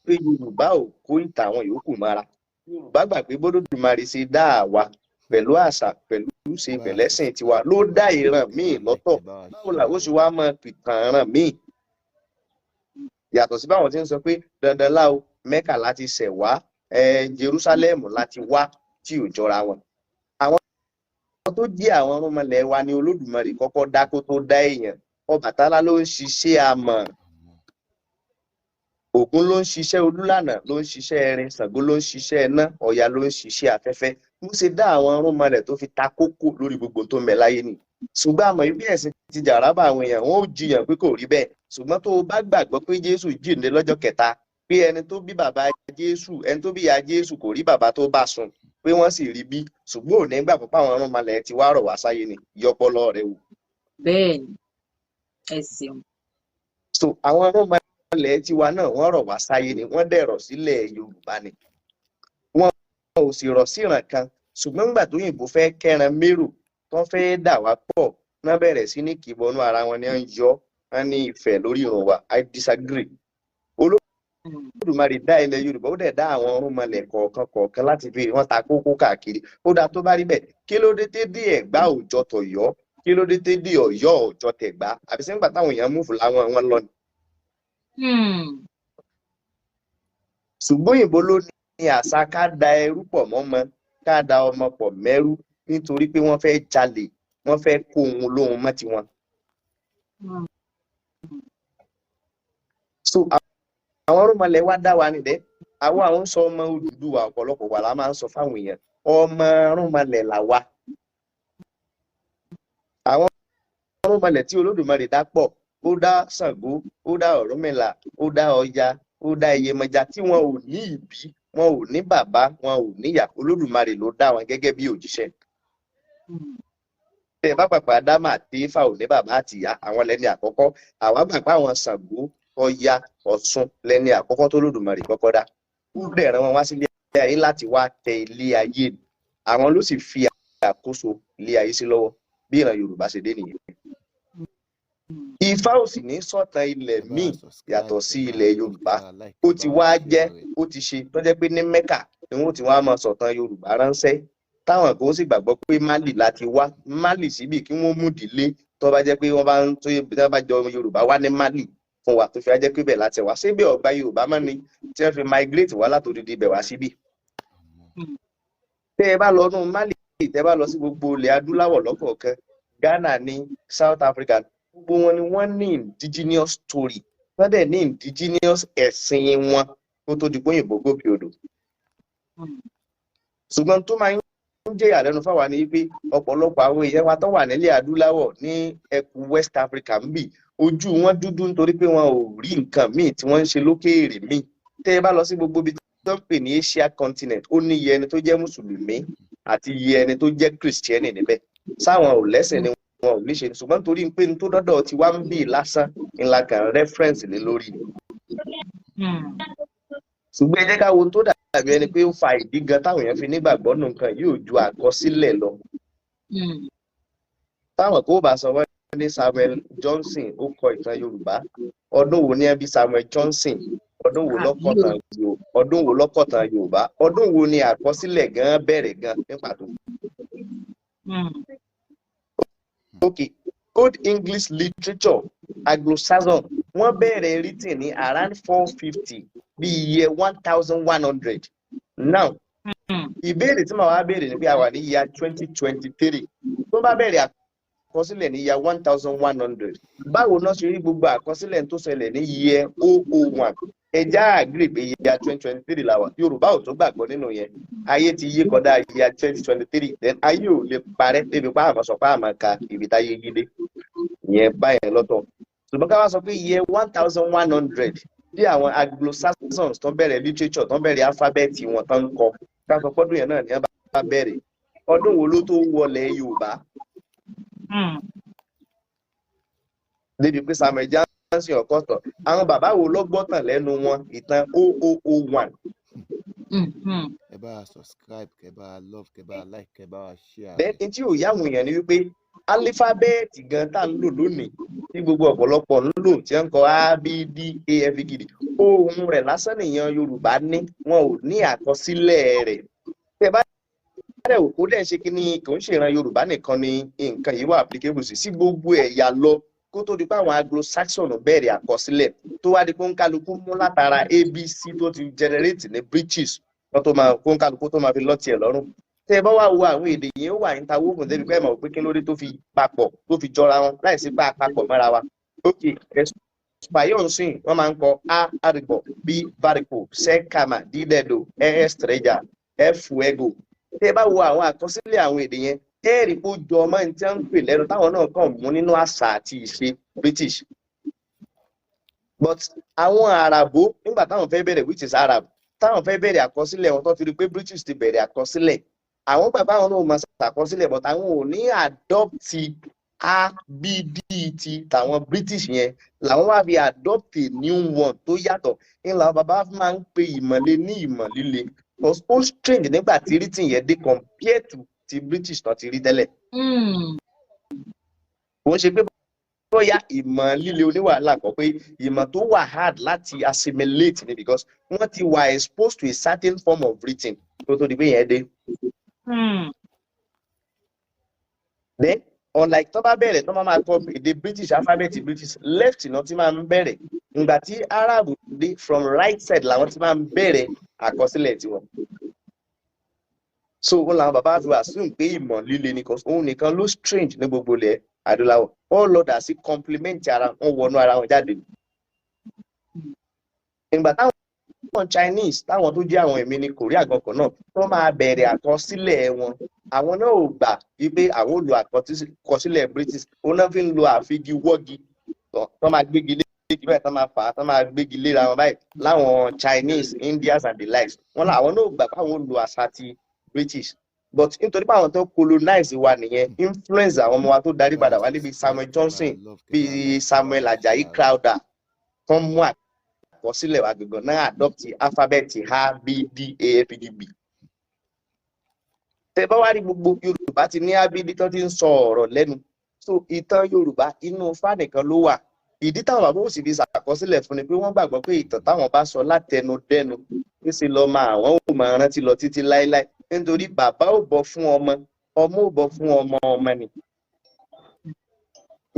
pé Yorùbá ò kó ìtàn àwọn yòókù mọ́ra. Yorùbá gbà pé b'Olódùmarè ṣe dá àwa pẹ̀lú àṣà pẹ̀lú ṣe pẹ̀lẹ́sìn tiwa ló dá ìran míì lọ́tọ̀. Báwo làwọn ṣe wá máa pìtàn ìran míì? Yàtọ̀ sí báwọn ti ń sọ pé dandan láò Mẹ́kà láti ṣẹ̀ wá, Jerúsálẹ́mù láti wá tí ò jọra wọn. Àwọn tó jẹ́ àwọn arúnmalẹ̀ wa ni Olódùmarè kọ́kọ́ dá kó tó dá èèyàn. Ọbàtálá ló ń ṣiṣẹ́ amọ̀, Ògún ló ń ṣiṣẹ́ olúlànà, ló ń ṣiṣẹ́ ẹrin, Ṣàngó ló ń ṣiṣẹ́ iná, Ọya ló ń ṣiṣẹ́ afẹ́fẹ́. Mo ṣe dá àwọn arúnmalẹ̀ tó fi ta kókó lórí gbogbo tó ń bẹ láyé ni. Ṣùgbọ́n àmọ́ ibi ẹ̀sìn ti jàrábà àwọn èèyàn, wọ́n ò jiyàn pé kò rí bẹ́ẹ̀. Ṣùgbọ́n tó o bá gbàgbọ́ pé Jésù jíǹde lọ́jọ́ kẹta, pé ẹni tó bí bàbá Jésù, ẹni tó bí ìyá Jésù kò rí bàbá tó bá sùn, pé wọ́n sì rí bí. Ṣùgbọ́n ò ní gbàgbọ́ pé àwọn arúnmalẹ̀ ti wá rọ̀ wá sáyé ni, yọpọlọ rẹ wò. Bẹ́ẹ̀ni, ẹ ṣeun. So àwọn arúnmalẹ̀ tiwa náà wọ́n rọ̀ wá sáyé ni, wọ́n dẹ̀rọ̀ sílẹ̀ Yorùbá ni. Wọn ò sì rọ̀ síran kan. Ṣùgbọ́n nígbà tó yìnbó fẹ́ kẹran mérò tó fẹ́ dà wá pọ̀, wọ́n bẹ̀rẹ̀ sí ní kìbọnú ara wọn ni wọ́n yọ wọ́n ní ìfẹ́ lórí ìrun wa. I disagree. Olódùmarè dá ilẹ̀ Yorùbá, ó dẹ̀ dá àwọn arúnmalẹ̀ kọ̀ọ̀kan láti fi wọ́n ta kókó káàkiri. Ó dáa tó bá rí bẹ́ẹ̀, kí ló dé té dé Ẹ̀gbá òòjọ́ tọ̀yọ́, kí ló dé té dé Ọ̀yọ́ òòjọ́ tẹ̀gbá? Àbí sẹ́ńgbà táwọn èèyàn múfù láwọn wọn lọ ni. Ṣùgbọ́n òyìnbó ló ní àṣà ká da ẹrú pọ̀ mọ́mọ, ká da ọmọ pọ̀ mẹ́rú, nítorí pé wọ́n fẹ́ jalè, wọ́n fẹ́ kó ohun lóhun mọ́ tiwọn. So àwọn arúnmalẹ̀ wá dá wa nídẹ̀. Àwọn sọ ọmọ Odùduwà, ọ̀pọ̀lọpọ̀ wà la máa ń sọ fáwọn èèyàn, ọmọ arúnmalẹ̀ là wa. Àwọn arúnmalẹ̀ tí Olódùmarè dá pọ̀, ó dá Ṣàngó, ó dá Ọ̀rúnmìlà, ó dá Ọya, ó dá Iyemọja, tí wọn ò ní ìbí, wọn ò ní bàbá, wọn ò níyà. Olódùmarè ló dá wọn gẹ́gẹ́ bí òjíṣẹ́. Tẹ́ bá pàpà Ádámù àti Éfà ò ní bàbá àti ìyá, àwọn lẹ́ni àkọ́kọ́. Àwa gbà pé àwọn Ṣàngó, Ọya, Ọ̀ṣun lẹ́ni àkọ́kọ́ tó Olódùmarè kọ́kọ́ dá. Ó bẹ̀rẹ̀ wọn wá sílé ayé láti wá tẹ ilé ayé. Àwọn ló sì fi àkóso ilé ayé sí lọ́wọ́, bí ìran Yorùbá ṣe dé nìyẹn. Ifá ò sì ní sọ̀tàn ilẹ̀ míì yàtọ̀ sí ilẹ̀ Yorùbá. Ó ti wá jẹ́, ó ti ṣe tó jẹ́ pé ní Mẹ́kà ni wọ́n ti wá máa sọ̀tàn Yorùbá ránṣẹ́. Táwọn kan sì gbàgbọ́ pé Málì láti wá, Málì síbì kí wọ́n mú ìdílé tó bá jẹ́ pé wọ́n bá jọ Yorùbá wá ní Málì fún wa, tó fi jẹ́ pé bẹ́ẹ̀ láti wá. Síbẹ̀ ọ̀gbà Yorùbá máa ní tí wọ́n fi migrate wá látòdìdí ibẹ̀ wá síbì. Tẹ́ ẹ bá lọ nú Málì, tẹ́ ẹ bá lọ sí gbogbo ilẹ̀ adúláwọ̀ lọ́kọ̀ọ̀kan, Ghana ní, South Africa, gbogbo wọn ni wọ́n ní indigenous story, wọ́n dẹ̀ ní indigenous ẹ̀sìn wọn kó tó di pé òyìnbó gòkè odò. Ṣùgbọ́n tó máa ń jẹ́ ìyàlẹ́nu fáwa ni pé ọ̀pọ̀lọpọ̀ àwọn èèyàn wa tó wà nílẹ̀ adúláwọ̀ ní ẹkùn West Africa ń bì, ojú wọn dúdú nítorí pé wọn ò rí nǹkan míì tí wọ́n ń ṣe lókèèrè míì. Tẹ́ ẹ bá lọ sí gbogbo ibi tó ń pè ní Asia continent, ó ní iye ẹni tó jẹ́ mùsùlùmí àti iye ẹni tó jẹ́ Christian níbẹ̀. Sáwọn ò lẹ́sìn ni wọn ò ní ṣe, ṣùgbọ́n torí pé tó dọ́dọ̀ ti wá ń bì lásán ńlá kan reference lé lórí. Ṣùgbọ́n ẹ jẹ́ ká wo tó dàbí ẹni pé ó fa ìdí gan táwọn èèyàn fi nígbàgbọ́ nù nǹkan yóò ju àkọsílẹ̀ lọ. Táwọn kò bá sọ wọ́n ní Samuel Johnson ó kọ ìtàn Yorùbá, ọdún wo ni ẹ bí Samuel Johnson, ọdún wo lọ́kọ̀tàn Yorùbá, ọdún wo ni àkọsílẹ̀ gan bẹ̀rẹ̀ gan ní pàtó. Okay, Old English literature Anglo-Saxon wọ́n bẹ̀rẹ̀ written ní around 450 bí iye 1100. Now ìbéèrè tí màá wá béèrè ni pé a wà ní year 2023 tó bá bẹ̀rẹ̀ àkọsílẹ̀ ní year 1100 báwo náà ṣe rí gbogbo àkọsílẹ̀ tó ṣẹlẹ̀ ní year 001 ẹja àgbèrè pé year 2023 la wà Yorùbá ò tó gbàgbọ́ nínú yẹn ayé ti yí kọjá year 2023 then ayé ò lè parẹ́ débi pa àmọ́ sọ pé àmọ́ ka ibi táyé yí dé ìyẹn báyẹn lọ́tọ̀ ṣùgbọ́n ká wá sọ pé year 1100 bí àwọn Anglo-Saxons tó bẹ̀rẹ̀ literature tó bẹ̀rẹ̀ alphabet wọn tó ń kọ ká sọ pọ́dún yẹn náà ní wọ́n bá bẹ̀rẹ̀ ọdún wo ló tó wọlé Yorùbá débi pé Samuel Johnson ọ̀kọ́tọ̀ àwọn bàbá wo ló gbọ́tàn lẹ́nu wọn ìtàn 0001. ẹ bá wa subscribe kẹ bá wa love kẹ bá wa like kẹ bá wa share. bẹ́ẹ̀ tí ò yáwọn èèyàn ni wípé alifábẹ́ẹ̀tì gan tá ń lò lónìí tí gbogbo ọ̀pọ̀lọpọ̀ ń lò tí ń kọ a b d a f g d ohun rẹ̀ lásán nìyẹn Yorùbá ní wọn ò ní àkọsílẹ̀ rẹ̀ tẹ́ bá rẹ̀ ò kó dẹ̀ ṣe kí ni kò ń ṣèràn Yorùbá nìkan ni nǹkan yìí wà applicable sí gbogbo ẹ̀yà lọ kó tó di pé àwọn Anglo-Saxon bẹ̀rẹ̀ àkọsílẹ̀ tó wá di pé ń kálukú mú látara abc tó ti generate ní British wọ́n tó máa kó ń kálukú tó máa fi lọ́ọ̀tì ẹ̀ lọ́rùn tẹ́ bá wá wo àwọn èdè yẹn ó wà ní tawó fún débi pé ẹ̀ mọ̀ pé kí ló dé tó fi papọ̀ tó fi jọra wọn láì sí pé àpapọ̀ mọ́ra wa ok espayon sìn wọ́n máa ń kọ a arigbọ̀ b varico c kama d dedo e estrella f fuego tẹ́ bá wo àwọn àkọsílẹ̀ àwọn èdè yẹn ẹ̀rí kó jọ ọmọ ní tí wọ́n ń pè lẹ́nu táwọn náà kàn mú nínú àṣà àti ìṣe British but àwọn àràbó nígbà táwọn fẹ́ bẹ̀rẹ̀ which is Arab táwọn fẹ́ bẹ̀rẹ̀ àkọsílẹ̀ wọn tó fi rí pé British ti bẹ̀rẹ̀ àkọsílẹ̀ àwọn bàbá wọn náà máa ṣàkọsílẹ̀ but àwọn ò ní adopt abd ti tàwọn British yẹn làwọn wá fi adopt a new one tó yàtọ̀ ní làwọn bàbá máa ń pe ìmọ̀le ní ìmọ̀líle because ó strange nígbà tí written yẹn dé compared to ti British náà ti rí tẹ́lẹ̀. Wọ́n ṣe pé bóyá ìmọ̀ líle oníwàhálà kan pé ìmọ̀ tó wà hard láti assimilate ni because wọ́n ti wà exposed to a certain form of written tó di pé yẹn dé. Then unlike tó bá bẹ̀rẹ̀ tó máa kọ èdè British alphabet British left náà ti máa ń bẹ̀rẹ̀ ìgbà tí Arab dé from right side làwọn ti máa ń bẹ̀rẹ̀ àkọsílẹ̀ tiwọn. So wọn làwọn bàbá àti assume pé ìmọ̀ líle ni òun nìkan ló strange ní gbogbo ilẹ̀ adúláwọ̀ all others sí complement ara wọn wọnú ara wọn jáde. Ìgbà táwọn Chinese táwọn tó jẹ́ àwọn ẹ̀mí ní Korea gankan náà tó máa bẹ̀rẹ̀ àkọsílẹ̀ wọn àwọn náà ò gbà wípé àwọn ò lo àkọsílẹ̀ British òun náà fi ń lo àfigi wọ́gi tó máa gbégi lé báyìí tó máa fà á tó máa gbégi léra wọn báyìí láwọn Chinese Indians and the likes wọn làwọn náà ò gbà káwọn ò lo àṣà ti British but nítorí pé àwọn tó colonize wa nìyẹn influence àwọn ọmọ wa tó darí padà wá níbi Samuel Johnson bíi Samuel Ajayi Crowther tó mú àkọsílẹ̀ wa gbogbo náà adopt alphabet a b d a f g b. tẹ́ bá wá rí gbogbo Yorùbá ti ní abd tó ti ń sọ ọ̀rọ̀ lẹ́nu so ìtàn Yorùbá inú Ifá nìkan ló wà ìdí táwọn bàbá òsì fi ṣàkọsílẹ̀ fún ni pé wọ́n gbàgbọ́ pé ìtàn táwọn bá sọ látẹnudẹ́nu níṣẹ́ lọ máa àwọn ò máa rántí lọ títí láéláé nítorí bàbá ò bọ fún ọmọ ọmọ ò bọ fún ọmọ ọmọ ni.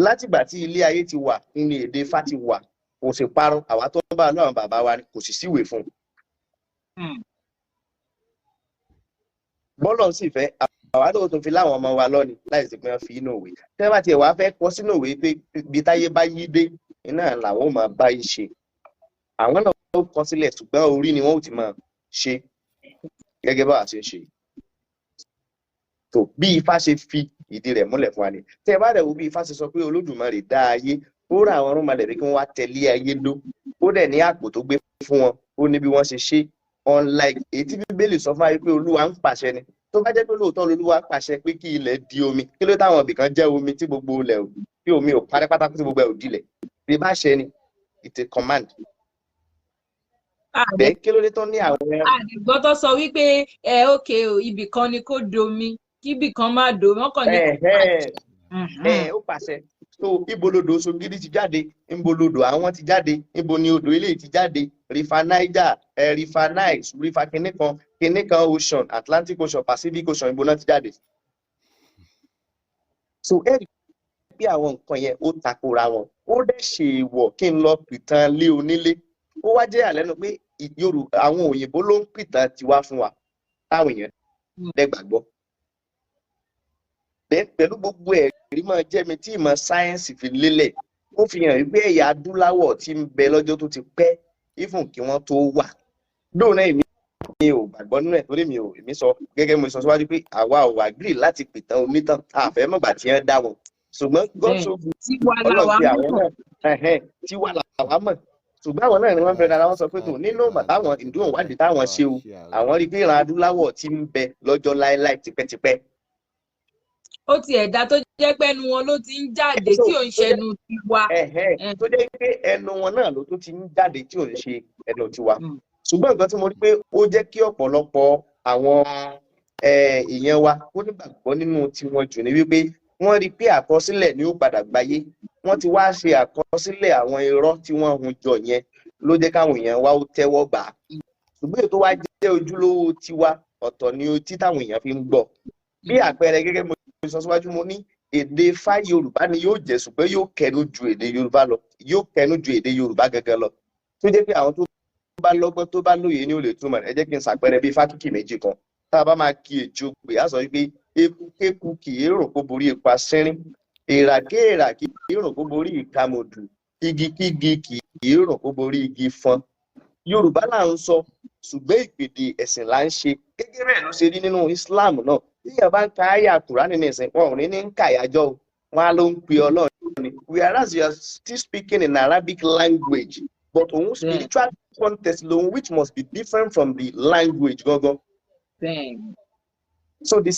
látìgbà tí ilé ayé ti wà nínú èdè Ifá ti wà kò sì parun àwa tó ń bá lọ àwọn bàbá wa kò sì síwèé fún un. bọ́lọ̀ sì fẹ́ àwa tó tún fi láwọn ọmọ wa lọ́ni láì sí pé wọ́n fi inú òwe tẹ́ bá tiẹ̀ wá fẹ́ kọ́ sínú òwe pé ibi táyé bá yí dé iná làwọn ò máa bá yí ṣe àwọn náà ó kọ sílẹ̀ ṣùgbọ́n orí ni wọ́n ò ti máa ṣe gẹ́gẹ́ bá a ṣe ń ṣe. tó bí Ifá ṣe fi ìdí rẹ̀ múlẹ̀ fún wa ni tẹ́ bá rẹ̀ wo bí Ifá ṣe sọ pé Olódùmarè dá ayé ó rà àwọn ọ̀run malẹ̀ bí kí wọ́n wá tẹ̀lé ayé ló ó dẹ̀ ní àpò tó gbé fún wọn ó ní bí wọ́n ṣe ṣe unlike èyí tí Bíbélì sọ fún wa pé Olúwa ń pàṣẹ ni tó bá jẹ́ pé lóòótọ́ Olúwa pàṣẹ pé kí ilẹ̀ di omi kí ló táwọn ibìkan jẹ́ omi tí gbogbo ilẹ̀ ò tí omi ò parẹ́ pátákó tí gbogbo ẹ̀ ò dilẹ̀ bí bá ṣe ni it's a command. bẹ́ẹ̀ kí ló dé tán ní àwọn. àdìgbọ́ tó sọ wípé òkè o ibì kan ni kó domi kí ibì kan má domi wọ́n kàn ní. ó pàṣẹ so ibo lodò Òṣogidi ti jáde ibo lodò àwọn ti jáde ibo ni odò eléyìí ti jáde river Niger river Nile river kìnìkan ocean Atlantic ocean Pacific ocean ibo náà ti jáde. so pé àwọn nǹkan yẹn ó takora wọn ó dẹ̀ ṣe èèwọ̀ kí n lọ pìtàn lé onílé ó wá jẹ́ àlẹ́nu pé Yorùbá àwọn òyìnbó ló ń pìtàn tiwa fún wa táwọn èèyàn dẹ̀ gbàgbọ́ pẹ̀lú gbogbo ẹ̀rí máa jẹ́ mi tí ìmọ̀ sáyẹ́ǹsì fi lélẹ̀ ó fi hàn wípé ẹ̀yà adúláwọ̀ tí ń bẹ lọ́jọ́ tó ti pẹ́ even kí wọ́n tó wà lóòrùn náà mi ò gbàgbọ́ nínú ẹ̀ torí èmi sọ gẹ́gẹ́ mo sọ síwájú pé àwa ò agree láti pìtàn onítàn àfẹ́ mọ̀gbà tí wọ́n dá wọn ṣùgbọ́n gọ́ọ̀sọ̀fù ọlọ́run ti àwọn náà tí wà làwa mọ̀ ṣùgbọ́n àwọn náà ni wọ́n fẹ́ dára wọn sọ pé tó nínú ìmọ̀ táwọn ìdúró wádìí táwọn ṣe o àwọn rí pé ìran adúláwọ̀ ti ń bẹ lọ́jọ́ láéláé tipẹ́tipẹ́. Ó ti ẹ̀dá tó jẹ́ pé ẹnu wọn ló ti ń jáde tí ò ń ṣẹnu tiwa. tó jẹ́ pé ẹnu wọn náà ló tó ti ń jáde tí ò ń ṣe ẹnu tiwa. ṣùgbọ́n nǹkan tí mo rí pé ó jẹ́ kí ọ̀pọ̀lọpọ̀ àwọn èèyàn wa ó nígbàgbọ́ nínú tiwọn jù ní wípé wọ́n rí pé àkọsílẹ̀ ni ó padà gbáyé wọ́n ti wá ṣe àkọsílẹ̀ àwọn irọ́ tí wọ́n hun jọ yẹn ló jẹ́ káwọn èèyàn wá ó tẹ́wọ́ gbà á ṣùgbọ́n èyí tó wá jẹ́ ojúlówó tiwa ọ̀tọ̀ ni tí táwọn èèyàn fi ń gbọ́ bí àpẹẹrẹ gẹ́gẹ́ mo sọ síwájú mo ní èdè Ifá Yorùbá ni yóò jẹ́ ṣùgbọ́n yóò kẹnu ju èdè Yorùbá lọ yóò kẹnu ju èdè Yorùbá gẹ́gẹ́ lọ tó jẹ́ pé àwọn tó bá lọ́gbọ́n tó bá lóye ni ó lè túmọ̀ ẹ jẹ́ kí n ṣàpẹẹrẹ bí fákìkì méjì kan tá a bá máa kí èjò pé á sọ wípé ekukeku kì í rò kó borí ipa sínrín èèràkéèrà kì í rò kó borí ìkàmọ̀dù igikígi kì í rò kó borí igi fọn Yorùbá là ń sọ ṣùgbọ́n ìpèdè ẹ̀sìn là ń ṣe gẹ́gẹ́ bẹ́ẹ̀ ló ṣe rí nínú Islam náà níyàn bá ń ka àyà Kùránì ní ìsìn wọn ò ní ń kà yájọ́ wọn á ló ń pe Ọlọ́run ni whereas you are still speaking in Arabic language but òun spiritual context lòun which must be different from the language gangan. So the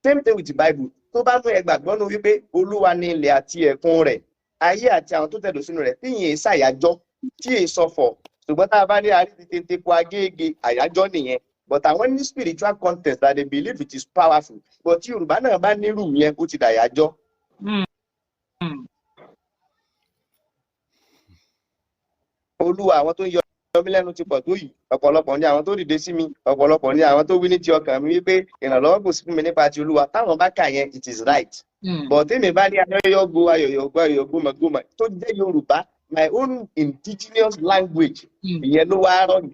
same thing with the Bible tó bá mú ẹgbàgbọ́ nu wípé Olúwa ni ilẹ̀ àti ẹ̀kún rẹ̀ ayé àti àwọn tó tẹ̀dó sínú rẹ̀ tí yìí ṣàyájọ́ tí yìí sọ̀fọ̀ ṣùgbọ́n tá a bá ní àrídìí tètè kó agége àyájọ́ nìyẹn but àwọn ní spiritual context that they believe it is powerful but tí Yorùbá náà bá nírú yẹn ó ti dàyájọ́. Olúwa àwọn tó ń yọ mí lẹ́nu ti pọ̀ tó yìí ọ̀pọ̀lọpọ̀ ní àwọn tó dìde sí mi ọ̀pọ̀lọpọ̀ ní àwọn tó wí ní ti ọkàn mi wípé ìrànlọ́wọ́ kò sí fún mi nípa ti Olúwa táwọn bá kà yẹn it is right but tèmi bá ní ayọ̀yọ̀gbó gbọmọgbọmọ tó jẹ́ Yorùbá my own indigenous language ìyẹn ló wá rọ̀ mí.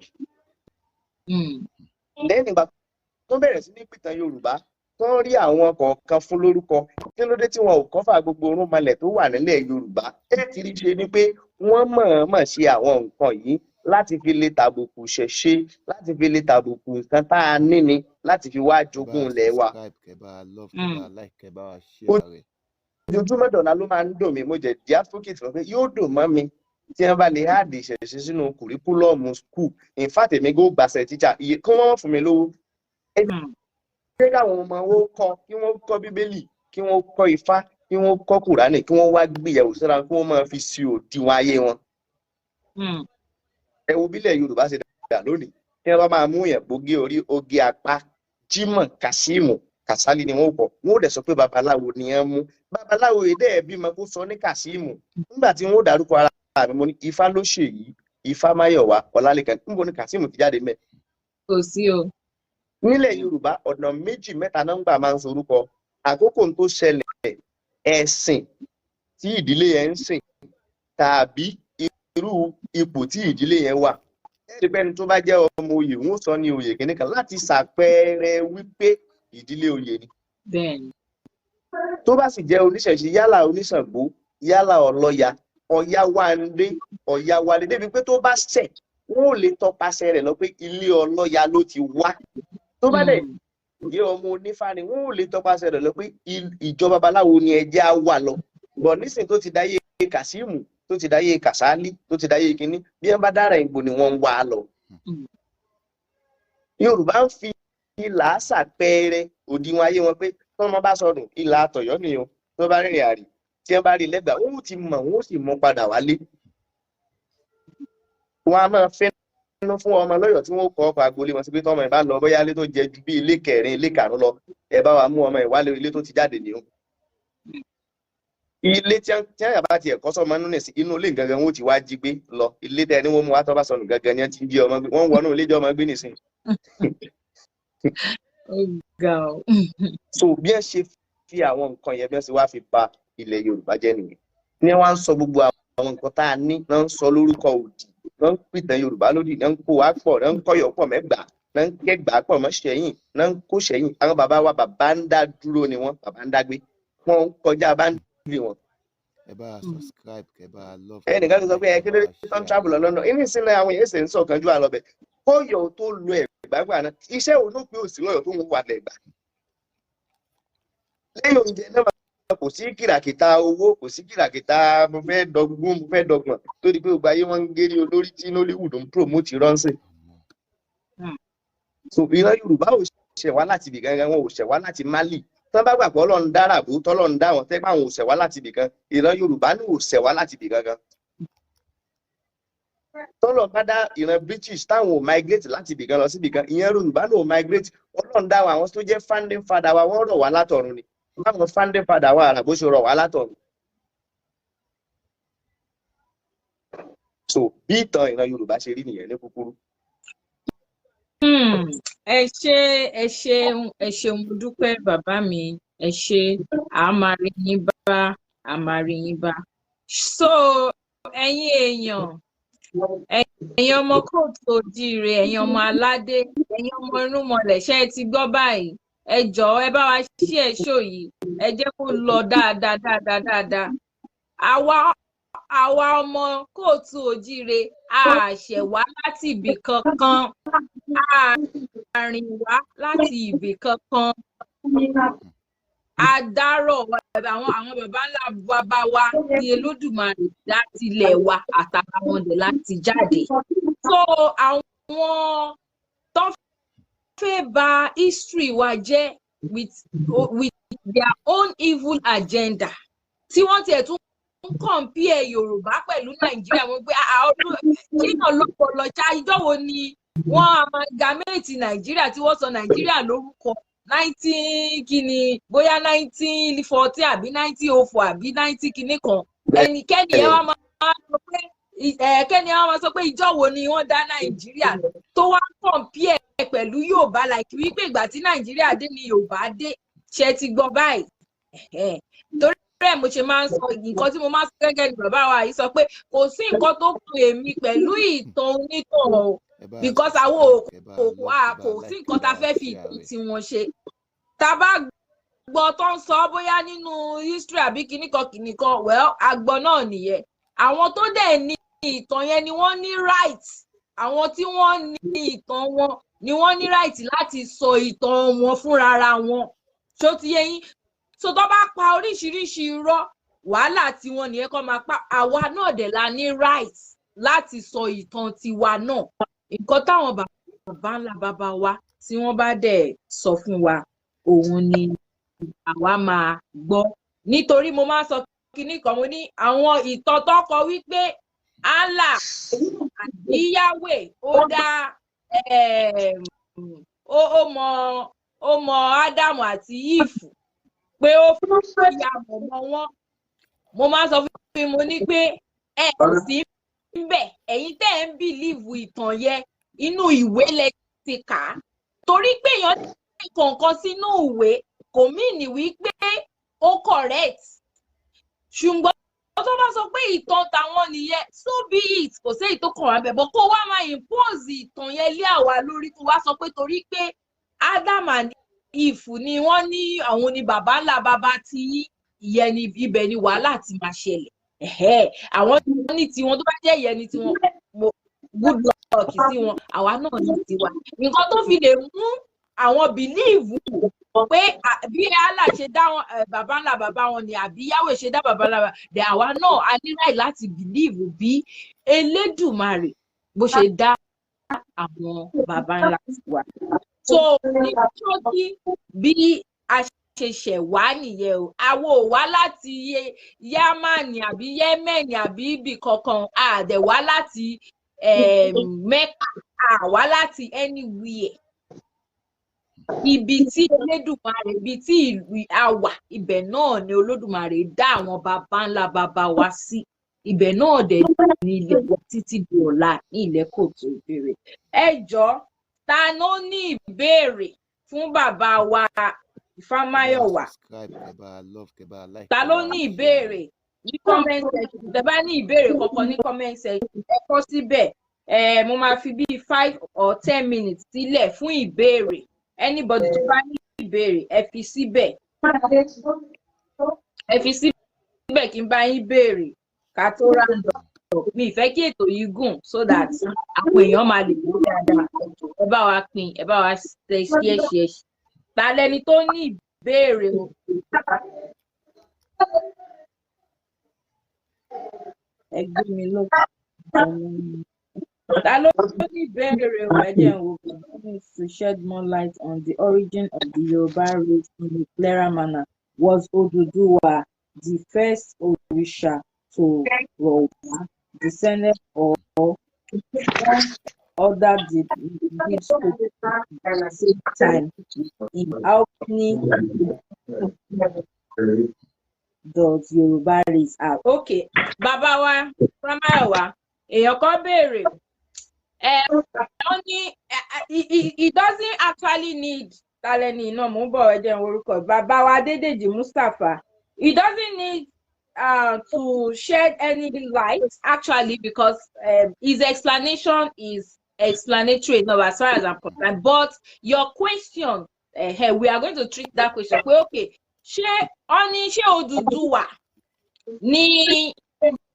lẹ́yìn ìgbà tó bẹ̀rẹ̀ sí ní pìtàn Yorùbá tó ń rí àwọn kọ̀ọ̀kan fún lórúkọ kí ló dé tí wọn ò kọ́fà gbogbo orúnmalẹ̀ tó wà nílẹ̀ Yorùbá ti rí ṣe ni pé wọ́n mọ̀ọ́mọ̀ ṣe àwọn nǹkan yìí láti fi lè tàbùkù ṣẹ̀ṣe láti fi lè tàbùkù nǹkan tá a ní ni láti fi wá jogún ilẹ̀ wa. ojoojúmọ́ dọ̀la ló máa ń dùn mí mo jẹ́ di advocate fún pé yóò dùn mọ́ mi tí wọ́n bá lè háàdì ìṣẹ̀ṣe sínú kùríkúlọ̀mù school in fact èmi gbó gbàṣẹ tíjà iye kí wọ́n fún mi lówó. ṣé káwọn ọmọ wọn kọ́ kí wọ́n kọ́ Bíbélì kí wọ́n kọ́ Ifá kí wọ́n kọ́ Kùránì kí wọ́n wá gbìyàwó síra kí wọ́n máa fi sí òdiwọ̀n ayé wọn. Ẹ wo bílẹ̀ Yorùbá ṣe dà lónìí tí wọ́n bá máa mú yẹn gbòógì orí oge apá Jímọ̀ Kàsíìmù Kàsálí ni wọ́n kọ́ wọ́n ò dẹ̀ sọ pé babaláwo ni wọ́n mú babaláwo èdè ẹ̀bí mọ kó sọ ní Kàsíìmù nígbà tí wọ́n dárúkọ ara mi mo ní Ifá ló ṣe yìí Ifá Máyọ̀wá Ọlálékan níbo ni Kàsíìmù ti jáde mẹ́. Kò sí o. Nílẹ̀ Yorùbá ọ̀nà méjì mẹ́ta nọ́mbà máa ń sorúkọ àkókò tó ṣẹlẹ̀ ẹ̀sìn tí ìdílé yẹn ń sìn tàbí irú ipò tí ìdílé yẹn wà. Ẹ̀ẹ́dẹ́gbẹ́ni tó bá jẹ́ ọmọ oyè wọ́n sọ ní oyè kìíní kan láti ṣàpẹẹrẹ wípé ìdílé oyè ni. Bẹ́ẹ̀ni. Tó bá sì jẹ́ oníṣẹ̀ṣe yálà oníṣàngó yálà ọlọ́ya Ọ̀yáwándé Ọ̀yáwálé débi pé tó bá ṣẹ̀ wọ́n ò lè tọpasẹ̀ rẹ̀ lọ pé ilé ọlọ́ya ló ti wá. Tó bá dẹ̀ jẹ́ ọmọ onífá ni wọ́n ò lè tọpasẹ̀ rẹ̀ lọ pé ìjọ babaláwo ni ẹjẹ́ á wà lọ. Bọ̀ nísìn tó ti dáyé Kàsíìmù tó ti dáyé Kàsálí tó ti dáyé kínní bí wọ́n bá dára ìbò ni wọ́n ń wá lọ. Yorùbá ń fi ìlà ṣàpẹẹrẹ òdiwọ̀n ayé wọn pé tí wọ́n bá sọnù ìlà àtọ̀yọ́ nìyẹn tó bá rìnrìn àrì tí wọ́n bá rí lẹ́gbàá wọ́n ò ti mọ̀ wọ́n ò sì mú padà wálé. Wọ́n á máa fẹ́ nínú fún ọmọ lọ́yọ̀ tí wọ́n kọ́ ọkọ̀ agboolé wọn sí pé tọ́mọ ìbá lọ bóyá ilé tó jẹ ju bí ilé kẹrin ilé karùn-ún lọ ẹ bá wa mú ọmọ ìwálé ilé tó ti jáde nìyẹn. Ilé tí wọ́n bá ti ẹ̀kọ́ sọ́mọ nínú ẹ̀sìn inú ilé gangan wọn ò ti wá jí gbé lọ ilé tẹ́ ni wọ́n mú wá tọ́ bá sọnù gangan ni wọ́n ti ń jí ọmọ gbé wọ́n wọnú ilé jẹ́ ọmọ gbé nìsín. So bí ẹ ṣe fi àwọn nǹkan yẹn bí wọ́n ṣe wá fi ba ilẹ̀ Yorùbá jẹ́ nìyẹn ní wọ́n á sọ gbogbo àwọn nǹkan tá a ní náà ń sọ lórúkọ òdì náà ń pìtàn Yorùbá lódì náà ń kó wa pọ̀ náà ń kọ́yọ̀ pọ̀ mẹ́gbàá náà ń kẹ́gbàá pọ̀ mọ́ Ṣẹ̀yìn náà ń kó Ṣẹ̀yìn àwọn bàbá wa bàbá ń dá dúró ni wọ́n bàbá ń dágbé wọ́n ń kọjá bá ń dúró wọn. ẹ bá a subscribe ẹ bá a love. ẹnìkan sọ pé ẹ kí ló dé tán travel lọ London inú ìsinmi àwọn èèyàn ṣe ń sọ kan jù àlọ́ bẹ̀ kọ́yọ̀ tó lo Ẹ̀gbá gbà náà iṣẹ́ wo ló pé òsì lọ́yọ̀ tó ń wà lẹ́gbàá lẹ́yìn oúnjẹ náà kò sí kìràkìtà owó kò sí kìràkìtà mo fẹ́ dọ́gbọ́n mo fẹ́ dọ́gbọ́n tó di pé gbogbo ayé wọn ń gérí olórí tí Nollywood ń promote ránṣẹ́. so ìran Yorùbá ò ṣẹ̀ wá láti ibì gangan wọn ò ṣẹ̀ wá láti Mali tán bá gbàgbọ́ Ọlọ́run dára bó tọ́lọ́run dá wọn tẹ́gbà wọn ò ṣẹ̀ wá láti ibì kan ìran Yorùbá ní ò ṣẹ̀ wá láti ibì gangan. tọ́lọ̀ bá dá ìran British táwọn ò migrate láti ibì kan lọ sí ibì kan ìyẹn Yorùbá náà ò migrate Ọlọ́run dá wọn àwọn tó jẹ́ founding father wa wọ́n rọ̀ wá látọ̀run ni báwọn founding father wa àrà bó ṣe rọ̀ wá látọ̀run. so bí ìtàn ìran Yorùbá ṣe rí nìyẹn ní kúkúrú. ẹ ṣeun mo dúpẹ́ bàbá mi ẹ ṣe àmàrí yín bá so ẹ̀yin ọmọ kóòtù òjíire ẹ̀yin ọmọ aládé ẹ̀yin ọmọ irúnmọlẹ̀ ṣé ẹ ti gbọ́ báyìí ẹ jọ̀ọ́ ẹ bá wa ṣí ẹ ṣó yìí ẹ jẹ́ kó lọ dáadáa àwa ọmọ kóòtù òjíire a ṣẹ̀ wá láti ibì kankan a rìn wá láti ibì kankan a dárọ̀ àwọn baba ńlá bàbá wa ní Olódùmarè dá tilẹ̀ wa àtàrà wọn dẹ̀ láti jáde so àwọn tó fẹ́ bà history wa jẹ́ with their own evil agenda tí wọ́n tiẹ̀ tún compare Yorùbá pẹ̀lú Nàìjíríà wọ́n gbé kíyàn lọ́pọ̀lọ́ ìjọ́wọ́ ni wọ́n amalgamate Nàìjíríà tí wọ́n sọ Nàìjíríà lórúkọ 19 kìíní bóyá 1940 àbí 1904 àbí 19 kìíní kan ẹnikẹ́ni ẹ wá máa sọ pé ìjọ́wọ́ ni wọ́n dá Nàìjíríà tó wá compare pẹ̀lú Yorùbá like wípé ìgbà tí Nàìjíríà dé ni Yorùbá dé ṣe ti gbọ́ báyìí torí rẹ̀ mo ṣe máa ń sọ nǹkan tí mo máa ń sọ gẹ́gẹ́ ni bàbá wa yìí sọ pé kò sí nǹkan tó kù èmi pẹ̀lú ìtàn onítàn o because àwọn kò sí nǹkan tá a fẹ́ fi ìtàn tí wọ́n ṣe tá a bá gbọ́ tó ń sọ bóyá nínú history àbí kìnnìkan well àgbọ̀ náà nìyẹn àwọn tó dẹ̀ ní ìtàn yẹn ni wọ́n ní right àwọn tí wọ́n ní ìtàn wọn ni wọ́n ní right láti sọ ìtàn wọn fúnra wọn ṣó ti yé yín so tó bá pa oríṣiríṣi irọ́ wàhálà tiwọn nìyẹn kọ́ máa pa àwa náà dẹ̀ la ní right láti sọ ìtàn tiwa náà nǹkan táwọn bàbá ńlá bàbá wa tí wọ́n bá dẹ̀ sọ fún wa òun ni àwa máa gbọ́ nítorí mo máa sọ kinní kan mo ní àwọn ìtàn tó kọ wípé Allah àbí Yahweh ó dá ó mọ Ádámù àti Ífù pé ó fún ìyá mọ̀mọ́ wọn mo máa sọ fún mi mo ní pé ẹ sì ń bẹ̀ ẹ̀yin tẹ́ ẹ̀ ń bìlíìfù ìtàn yẹn inú ìwé lẹ ti kà á torí pé èèyàn ti kọ̀ọ̀kan sínú ìwé kò mìíní wípé ó correct ṣùgbọ́n tó bá sọ pé ìtàn tàwọn nìyẹn so be it kò sí èyí tó kàn wá bẹ̀ bọ́ kó wá máa impose ìtàn yẹn lé àwa lórí kó wá sọ pé torí pé Ádámù àti Ífù ni wọ́n ní àwọn ni bàbá ńlá bàbá tí ìyẹn ni ibẹ̀ ni wàhálà ti máa ṣẹlẹ̀ àwọn ní tiwọn tó bá jẹ́ ìyẹn ni tiwọn good luck sí wọn àwa náà ní tiwa nǹkan tó fi lè mú àwọn bìlíìfù pé bí Allah ṣe dá bàbá ńlá bàbá wọn ni àbí Yahweh ṣe dá bàbá ńlá dẹ àwa náà a ní láì láti bìlíìfù bí Elédùmarè bó ṣe dá àwọn bàbá ńlá tiwa so ní ṣókí bí a ṣe ṣẹ̀ wá nìyẹn o àwọn ò wá láti Yámánì àbí Yẹ́mẹ́nì àbí ibì kankan àdẹ̀ wá láti Mẹ́kà àwá láti anywhere ibi tí Olódùmarè ibi tí ìlú àwà ibẹ̀ náà ni Olódùmarè dá àwọn baba ńlá baba wa sí ibẹ̀ náà dẹ̀ ní ilẹ̀ wa títí di ọ̀la ní ilẹ̀ Kòtò Ìbèrè ẹ jọ̀ọ́ ta ló ní ìbéèrè fún bàbá wa Ifámáyọ̀wá. subscribe, kẹ́ bá love, kẹ́ bá like. Ta ló ní ìbéèrè ní comment section? Tẹ́ bá ní ìbéèrè kankan ní comment section, ẹ kọ síbẹ̀. Mo máa fi bíi 5 or 10 minutes sílẹ̀ fún ìbéèrè. Anybody tó bá ní ìbéèrè, ẹ fi síbẹ̀. Ẹ fi síbẹ̀ kí n bá yín béèrè ká tó round up. Mi ìfẹ́ kí ètò yìí gùn so that àwọn èèyàn máa lè wò dáadáa. Ẹ bá wa pín, ẹ bá wa share. Ta lẹni tó ní ìbéèrè o? Ẹ gbé mi lókè. Ta ló ní ìbéèrè o? Ẹ jẹ́ n wò to shed more light on the origin of the Yoruba race in a clearer manner. Was Oduduwa the first Orisha to Yoruba descendant or other did at the same time? In how many does Yoruba race out? Okay, bàbá wa, Fámáyọ̀wá, èèyàn kan béèrè. It doesn't actually need taleni no mo bo ẹ jẹ́ n orúkọ bàbá wa Adédèjì Mustapha. It doesn't need to shed any light actually because his explanation is explanatory enough as far as I'm concerned. But your question, we are going to treat that question. Okay, ṣé Odùduwà ni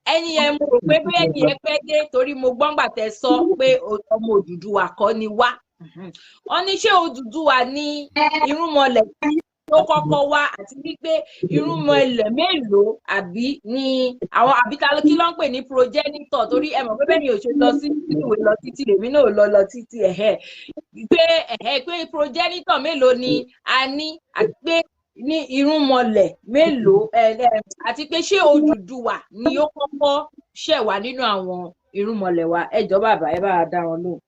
ẹni ẹ mo rò pé bí ẹni ẹ pẹ́ dé torí mo gbọ́ngbà tẹ́ sọ pé ọmọ Odùduwà kọ́ ni wá. Wọ́n ní ṣé Odùduwà ní irúnmọlẹ̀ tí ó kọ́kọ́ wá àti wípé irúnmọlẹ̀ mélòó àbí ní àwọn àbí kí ló ń pè ní progenitor torí ẹ mọ̀ pé bẹ́ẹ̀ ni ò ṣe lọ sí ìwé lọ títí lèmi náà lọ títí pé progenitor mélòó ni a ní àti pé ní irúnmọlẹ̀ mélòó àti pé ṣé Odùduwà ni ó kọ́kọ́ ṣẹ̀ wá nínú àwọn irúnmọlẹ̀ wa. Ẹ jọ̀ọ́ bàbá ẹ bá wa dá wọn lóhùn.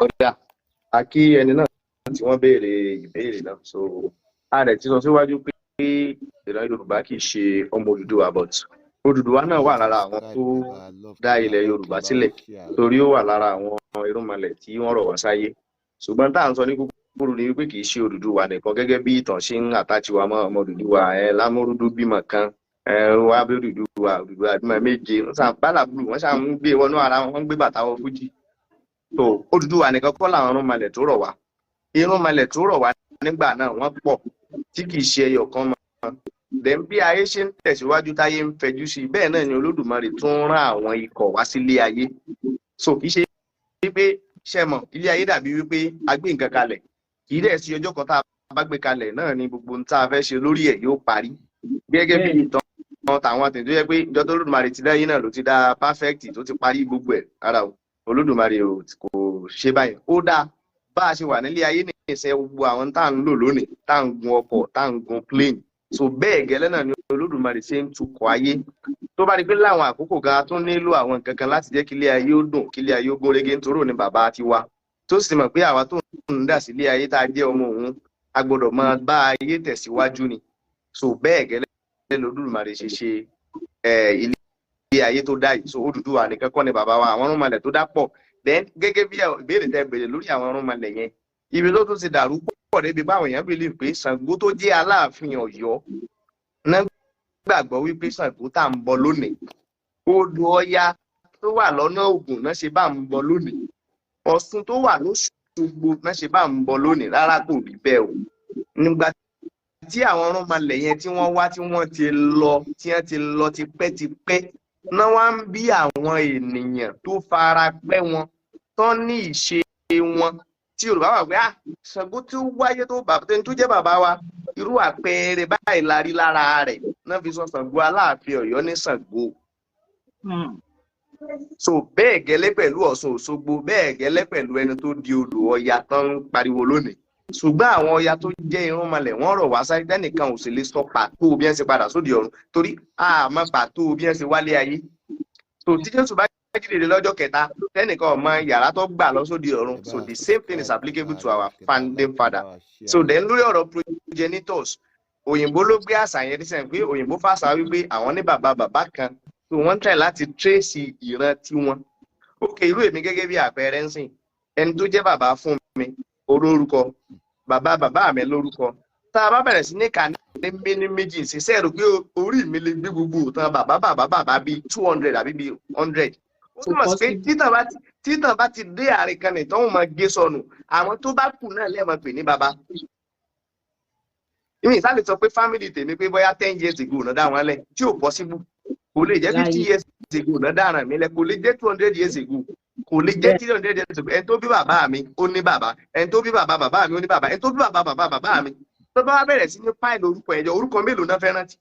Ọ̀dà àkí ẹni náà tí wọ́n béèrè ìbéèrè náà so a rẹ̀ ti sọ síwájú pé ìran Yorùbá kì í ṣe ọmọ Odùduwà but Odùduwà náà wà lára àwọn tó dá ilẹ̀ Yorùbá sílẹ̀ torí ó wà lára àwọn irúnmọlẹ̀ tí wọ́n rọ̀ wá sáyé ṣùgbọ́n tá à ń sọ ní kúkúrú ni wípé kì í ṣe Odùduwà nìkan gẹ́gẹ́ bí ìtàn ṣe ń àtàchì wa mọ́ ọmọ Odùduwà Lámúrúdú bímọ kan wá bí Odùduwà bímọ méje wọ́n sàn bálàbùlù wọ́n sàn ń gbé wọnú ara wọn gbé bàtà wọ fújì so Odùduwà nìkan kọ́ làwọn irúnmọlẹ̀ tó rọ̀ wá irúnmọlẹ̀ tó rọ̀ wá nígbà náà wọ́n pọ̀ tí kì í ṣe ẹyọ kan mọ́ then bí ayé ṣe ń tẹ̀síwájú táyé ń fẹjú sí bẹ́ẹ̀ náà ni Olódùmarè tún rán àwọn ikọ̀ wá sílé ayé so kì í ṣe wípé ṣẹmọ ilé ayé dàbí wípé a gbé nǹkan kalẹ̀ kì í dẹ̀ sí ọjọ́ kan tá a bá gbé kalẹ̀ náà ni gbogbo ohun tá a fẹ́ ṣe lórí ẹ̀ yóò parí gẹ́gẹ́ bí ìtàn tàwọn àtẹ̀tẹ̀ tó yẹ pé ìjọ tó Olódùmarè ti dá yín náà ló ti dá perfect tó ti parí gbogbo ẹ̀ ara o Olódùmarè kò ṣe báyìí ó dáa bá a ṣe wà nílé ayé ní ìṣe gbogbo àwọn tá à ń lò lónìí tá à ń gun ọkọ̀ tá à ń gun plane so bẹ́ẹ̀ gẹ́lẹ́ náà ni Olódùmarè ṣe ń tukọ̀ ayé tó bá rí pé láwọn àkókò gan tó nílò àwọn nǹkan kan láti jẹ́ kílé ayé ó dùn kílé ayé ó gúnrégé nítorí òní bàbá ti wá tó sì mọ̀ pé àwa tó ń dà sílé ayé tá a jẹ́ ọmọ òun a gbọ́dọ̀ máa bá ayé tẹ̀síwájú ni so bẹ́ẹ̀ gẹ́lẹ́ Olódùmarè ṣe ṣe ilé ayé tó dá yìí so Odùduwà nìkan kọ́ ni bàbá wa àwọn irúnmọlẹ̀ tó dá pọ̀ then gẹ́gẹ́ bí ìbéèrè tẹ́ béèrè lórí àwọn irúnmọlẹ̀ yẹn ibi tó tún ti dàrú pọ̀ débi báwọn èèyàn believe pé Ṣàngó tó jẹ́ Aláàfin Ọ̀yọ́ náà gbàgbọ́ wípé Ṣàngó tá à ń bọ lónìí odò Ọya tó wà lọ́nà Ògùn náà ṣe bá ń bọ lónìí Ọ̀ṣun tó wà l'Óṣogbo náà ṣe bá ń bọ lónìí rárá kò rí bẹ́ẹ̀ o nígbà tí àwọn irúnmọlẹ̀ yẹn tí wọ́n wá tí wọ́n ti lọ tipẹ́tipẹ́ náà wá ń bí àwọn ènìyàn tó fara pẹ́ wọn tán ní ìṣe wọn tí Yorùbá wà pé Ṣàngó tí ó wáyé tó jẹ́ bàbá wa irú àpẹẹrẹ báyìí la rí lára rẹ̀ náà fi sọ Ṣàngó Aláàfin Ọ̀yọ́ ní Ṣàngó. So bẹ́ẹ̀ gẹ́lẹ́ pẹ̀lú Ọ̀ṣun Òṣogbo bẹ́ẹ̀ gẹ́lẹ́ pẹ̀lú ẹni tó di odò Ọya tán ń pariwo lónìí ṣùgbọ́n àwọn Ọya tó jẹ́ irúnmọlẹ̀ wọ́n rọ̀ wá sáyé dẹ́nìkan ò sì lè sọ pàtó bí wọ́n ṣe padà sóde ọ̀run torí àmọ́ pàtó bí wọ́n ṣe wálé ayé so tí Jésù bá jíde lọ́jọ́ kẹta dẹ́nìkan ọmọ yàrá tó gbà lọ sóde ọ̀run so the same thing is applicable to our founding father so then lórí ọ̀rọ̀ progenitors òyìnbó ló gbé àṣà yẹn dísẹ̀ pé òyìnbó fàṣà wípé àwọn ní bàbá kan so wọ́n try láti trace ìran tiwọn ok irú èmi gẹ́gẹ́ bí àpẹẹrẹ ń sìn ẹni tó jẹ́ bàbá fún mi orúkọ bàbá mi lórúkọ tá a bá bẹ̀rẹ̀ sí ní kà ní méjì ṣiṣẹ́ rò pé orí mi lè gbé gbogbo òtàn bàbá bíi 200 àbí bíi 100 ó túmọ̀ sí pé títàn bá ti dé àárín kan nìtàn wọn máa gé sọnù àwọn tó bá kù náà lẹ́ẹ̀mọ̀ pè ní bàbá. ìmì ìsàlẹ̀ sọ pé family tèmi pé bóyá 10 years ago náà dá wọn lẹ̀ tí ò possible kò lè jẹ́ 50 years ago náà dáràn mi lẹ̀ kò lè jẹ́ 200 years ago kò lè jẹ́ 300 years ago ẹni tó bí bàbá mi ó ní bàbá ẹni tó bí bàbá mi ó ní bàbá ẹni tó bí bàbá mi tó bá bẹ̀rẹ̀ sí ní fáìlì orúkọ ẹ̀jọ̀ orúkọ mélòó náà fẹ́ rántí.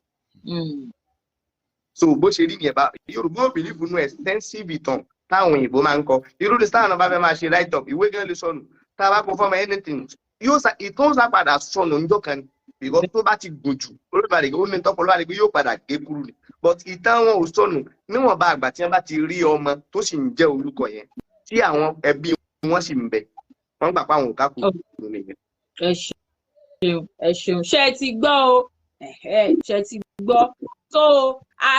So bó ṣe rí nìyẹn bá Yorùbá ò bìlífù nú extensive ìtàn táwọn òyìnbó máa ń kọ irú ní sáà náà bá fẹ́ máa ṣe write up ìwé gan lè sọnù tá a bá kó fọ́mọ anything ìtàn sá padà sọnù níjọ́ kan ni because tó bá ti gùn jù olùbàdàn ó ní tọ́pọ̀ lọ́wọ́ àdìgbò yóò padà gé kúrú ni but ìtàn wọn ò sọnù níwọ̀nba àgbà tí wọ́n bá ti rí ọmọ tó sì ń jẹ́ orúkọ yẹn tí àwọn ẹbí wọn sì ń bẹ wọ́n gbà pé àwọn ò kákò nìyẹn. ẹ ṣeun ṣé ẹ ti gbọ́ o ṣé ẹ ti gbọ́ so a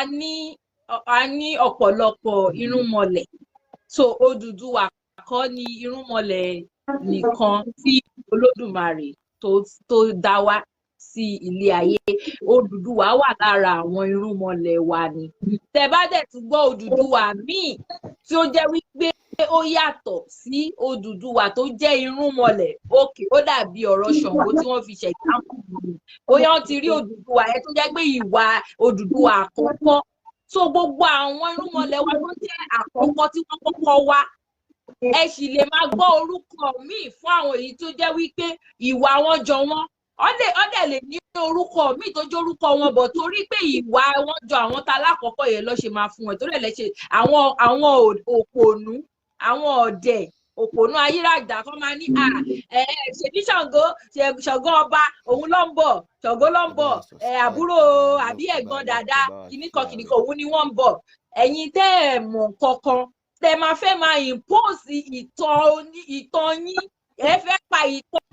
ní ọ̀pọ̀lọpọ̀ irúnmọlẹ̀ so Odùduwà kọ́ ni irúnmọlẹ̀ nìkan tí Olódùmarè tó dá wá sí ilé ayé Odùduwà wà lára àwọn irúnmọlẹ̀ wa ni tẹ́ bá dẹ̀ tún gbọ́ Odùduwà míì tí ó jẹ́ wípé ó yàtọ̀ sí Odùduwà tó jẹ́ irúnmọlẹ̀ òkè ó dàbí ọ̀rọ̀ Ṣàngó tí wọ́n fi ṣe ìdáhùn mi bóyá wọ́n ti rí Odùduwà yẹn tó jẹ́ pé ìwà Odùduwà àkọ́kọ́ so gbogbo àwọn irúnmọlẹ̀ wa tó jẹ́ àkọ́kọ́ tí wọ́n kọ́kọ́ wá ẹ sì lè máa gbọ́ orúkọ míì fún àwọn èyí tó jẹ́ wípé ìwà wọn jọ wọ́n ọdẹ lè ní orúkọ míì tó jẹ́ orúkọ wọn bọ̀ torí pé ìwà wọn jọ àwọn tá lákọ̀ọ́kọ́ yẹn lọ ṣe máa fún wọn torí ẹ̀ lẹ́ṣẹ̀ àwọn òpònú àwọn ọ̀dẹ̀ òpònú ayíràjà kan máa ní ṣèbí Ṣàngó ọba òun ló ń bọ̀ Ṣàngó ló ń bọ̀ àbúrò àbí ẹ̀gbọ́n dàda kìnnìkan òun ni wọ́n ń bọ̀ ẹ̀yin tẹ́ ẹ̀ mọ̀ kankan tẹ́ máa fẹ́ máa impose ìtàn yín ẹ fẹ́ pa ìtàn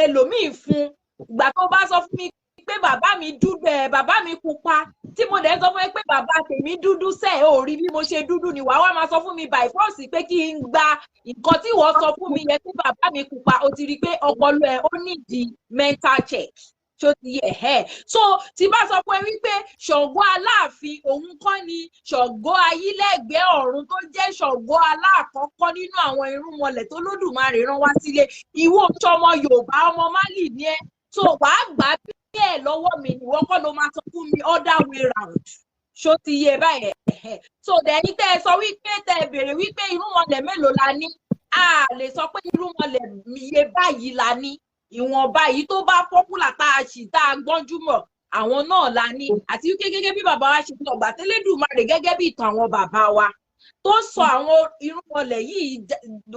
ẹlòmíì fún ìgbà tó bá sọ fún mi pé bàbá mi dúdú bàbá mi pupa tí mo dẹ̀ sọ fún mi pé bàbá tèmi dúdú ò rí bí mo ṣe dúdú ni wàá wá máa sọ fún mi by force pé kí n gba nǹkan tí wọ́n sọ fún mi yẹn pé bàbá mi pupa ó ti rí i pé ọpọlọ ẹ̀ ó nídìí mental check ṣó ti yẹ so tí bá sọ pé wípé Ṣàngó Aláàfin òun kọ́ ni Ṣàngó Ayílẹ́gbẹ̀ẹ́ ọ̀run tó jẹ́ Ṣàngó aláàkọ́kọ́ nínú àwọn irúnmọlẹ̀ tó Lódùmarè rán wá sílé ìwọ ọmọ Yorùbá ọmọ Málì ni ẹ so wàá gbà bẹ́ẹ̀ lọ́wọ́ mi ìwọ kọ́ ló máa sọ fún mi other way round ṣó ti yẹ báyẹn so dẹ̀ni tẹ́ ẹ sọ wípé tẹ́ ẹ béèrè wípé irúnmọlẹ̀ mélòó la ní a lè sọ pé irúnmọlẹ̀ iye báyìí la ní ìwọ̀nba yìí tó bá pọ́pùlà tá a gbọ́njú mọ̀ àwọn náà la ní àti wípé gẹ́gẹ́ bí bàbá wa ṣe sọ ọgbà tẹ́lẹ̀dùmarè gẹ́gẹ́ bí ìtàn àwọn bàbá wa tó sọ àwọn irúnmọlẹ̀ yìí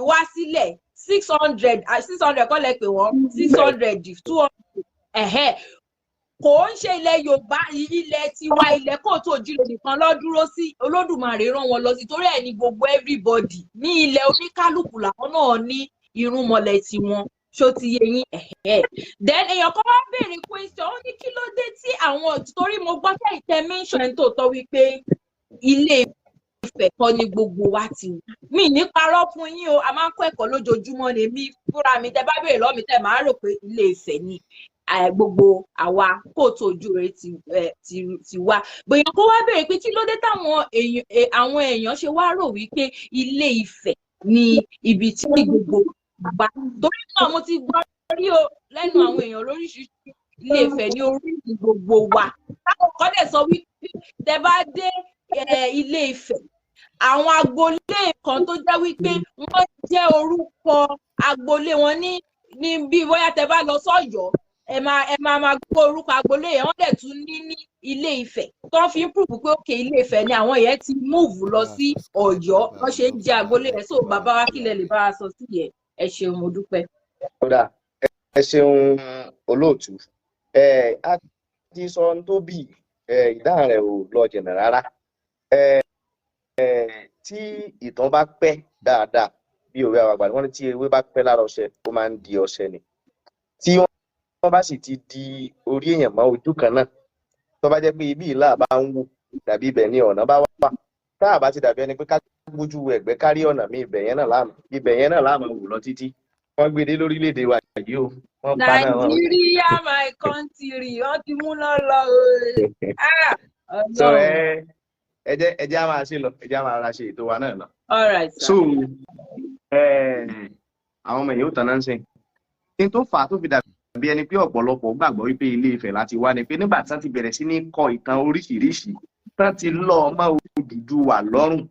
wá sílẹ̀ 600 kọ́ lẹ pè wọ́n 600 200 kò ń ṣe ilẹ̀ Yorùbá ilẹ̀ tiwa ilẹ̀ Kóòtù Òjíire nìkan ló dúró sí Olódùmarè rán wọn lọ sí torí ẹ̀ ní gbogbo everybody ní ilẹ̀ oníkálùkù làwọn náà ní irúnmọlẹ̀ tiwọn ṣó ti yé yín then èèyàn kan wá béèrè question ó ní kí ló dé tí àwọn torí mo gbọ́ pé ìtẹ́ mention tó tọ́ wípé Ilé Ifẹ̀ kọ́ ni gbogbo wa ti wà mí ní parọ́ fún yín o a máa ń kọ́ ẹ̀kọ́ lójoojúmọ́ ni mi fúnra mi tẹ́ bá béèrè lọ́mí tẹ́ máa rò pé Ilé Ifẹ̀ ni gbogbo àwa Kóòtù Òjíire ti wá bóyá kó wá béèrè pé kí ló dé táwọn èèyàn ṣe wá rò wípé Ilé Ifẹ̀ ni ibi tí gbogbo bàbá torí náà mo ti gbọ́ rí o lẹ́nu àwọn èèyàn lóríṣiríṣi Ilé Ifẹ̀ ní orí gbogbo wa táwọn kan dẹ̀ sọ wípé tẹ́ bá dé Ilé Ifẹ̀ àwọn agboolé kan tó jẹ́ wípé wọ́n jẹ́ orúkọ agboolé wọn ní bí bóyá tẹ́ bá lọ sọ́yọ́ ẹ máa gbọ́ orúkọ agboolé yẹn wọ́n dẹ̀ tún ní Ilé Ifẹ̀ tó ń fi ń prove pé òkè Ilé Ifẹ̀ ni àwọn yẹn ti move lọ sí Ọ̀yọ́ wọ́n ṣe ń jẹ́ agboolé yẹn so bàbá wa kílẹ̀ lè bá a sọ sí yẹn ẹ ṣeun mo dúpẹ́. kódà ẹ ṣeun olóòtú a ti sọ ohun tó bí ìdáhùn rẹ̀ ò lọ jìnnà rárá tí ìtàn bá pẹ́ dáadáa bí òwe àwọn àgbàdo wọn ní tí ewé bá pẹ́ lára ọṣẹ ó máa ń di ọṣẹ ni tí wọ́n bá sì ti di orí èèyàn mọ́ ojú kan náà tó bá jẹ́ pé ibi ìlà bá ń wò dàbí ibẹ̀ ni ọ̀nà bá wà tá a bá ti dàbí ẹni pé ká gbójú ẹ̀gbẹ́ kárí ọ̀nà mi ibẹ̀ yẹn náà láàmú wò lọ títí wọ́n gbé dé lórílẹ̀-èdè wa yìí o wọ́n pa náà wọn. Nàìjíríà my country wọ́n ti múná lọ so ẹ jẹ́ á máa ṣe lọ ẹ jẹ́ á máa ra ṣe ètò wa náà lọ. all right sir. So àwọn ọmọ yìí ó tàn náà ń sìn kí n tó fà á tó fi dàbí ẹni pé ọ̀pọ̀lọpọ̀ gbàgbọ́ wípé Ilé Ifẹ̀ láti wá ni pé nígbà tí wọ́n ti bẹ̀rẹ̀ sí ní kọ ìtàn oríṣiríṣi tí wọ́n ti lọ ọmọ Odùduwà lọ́rùn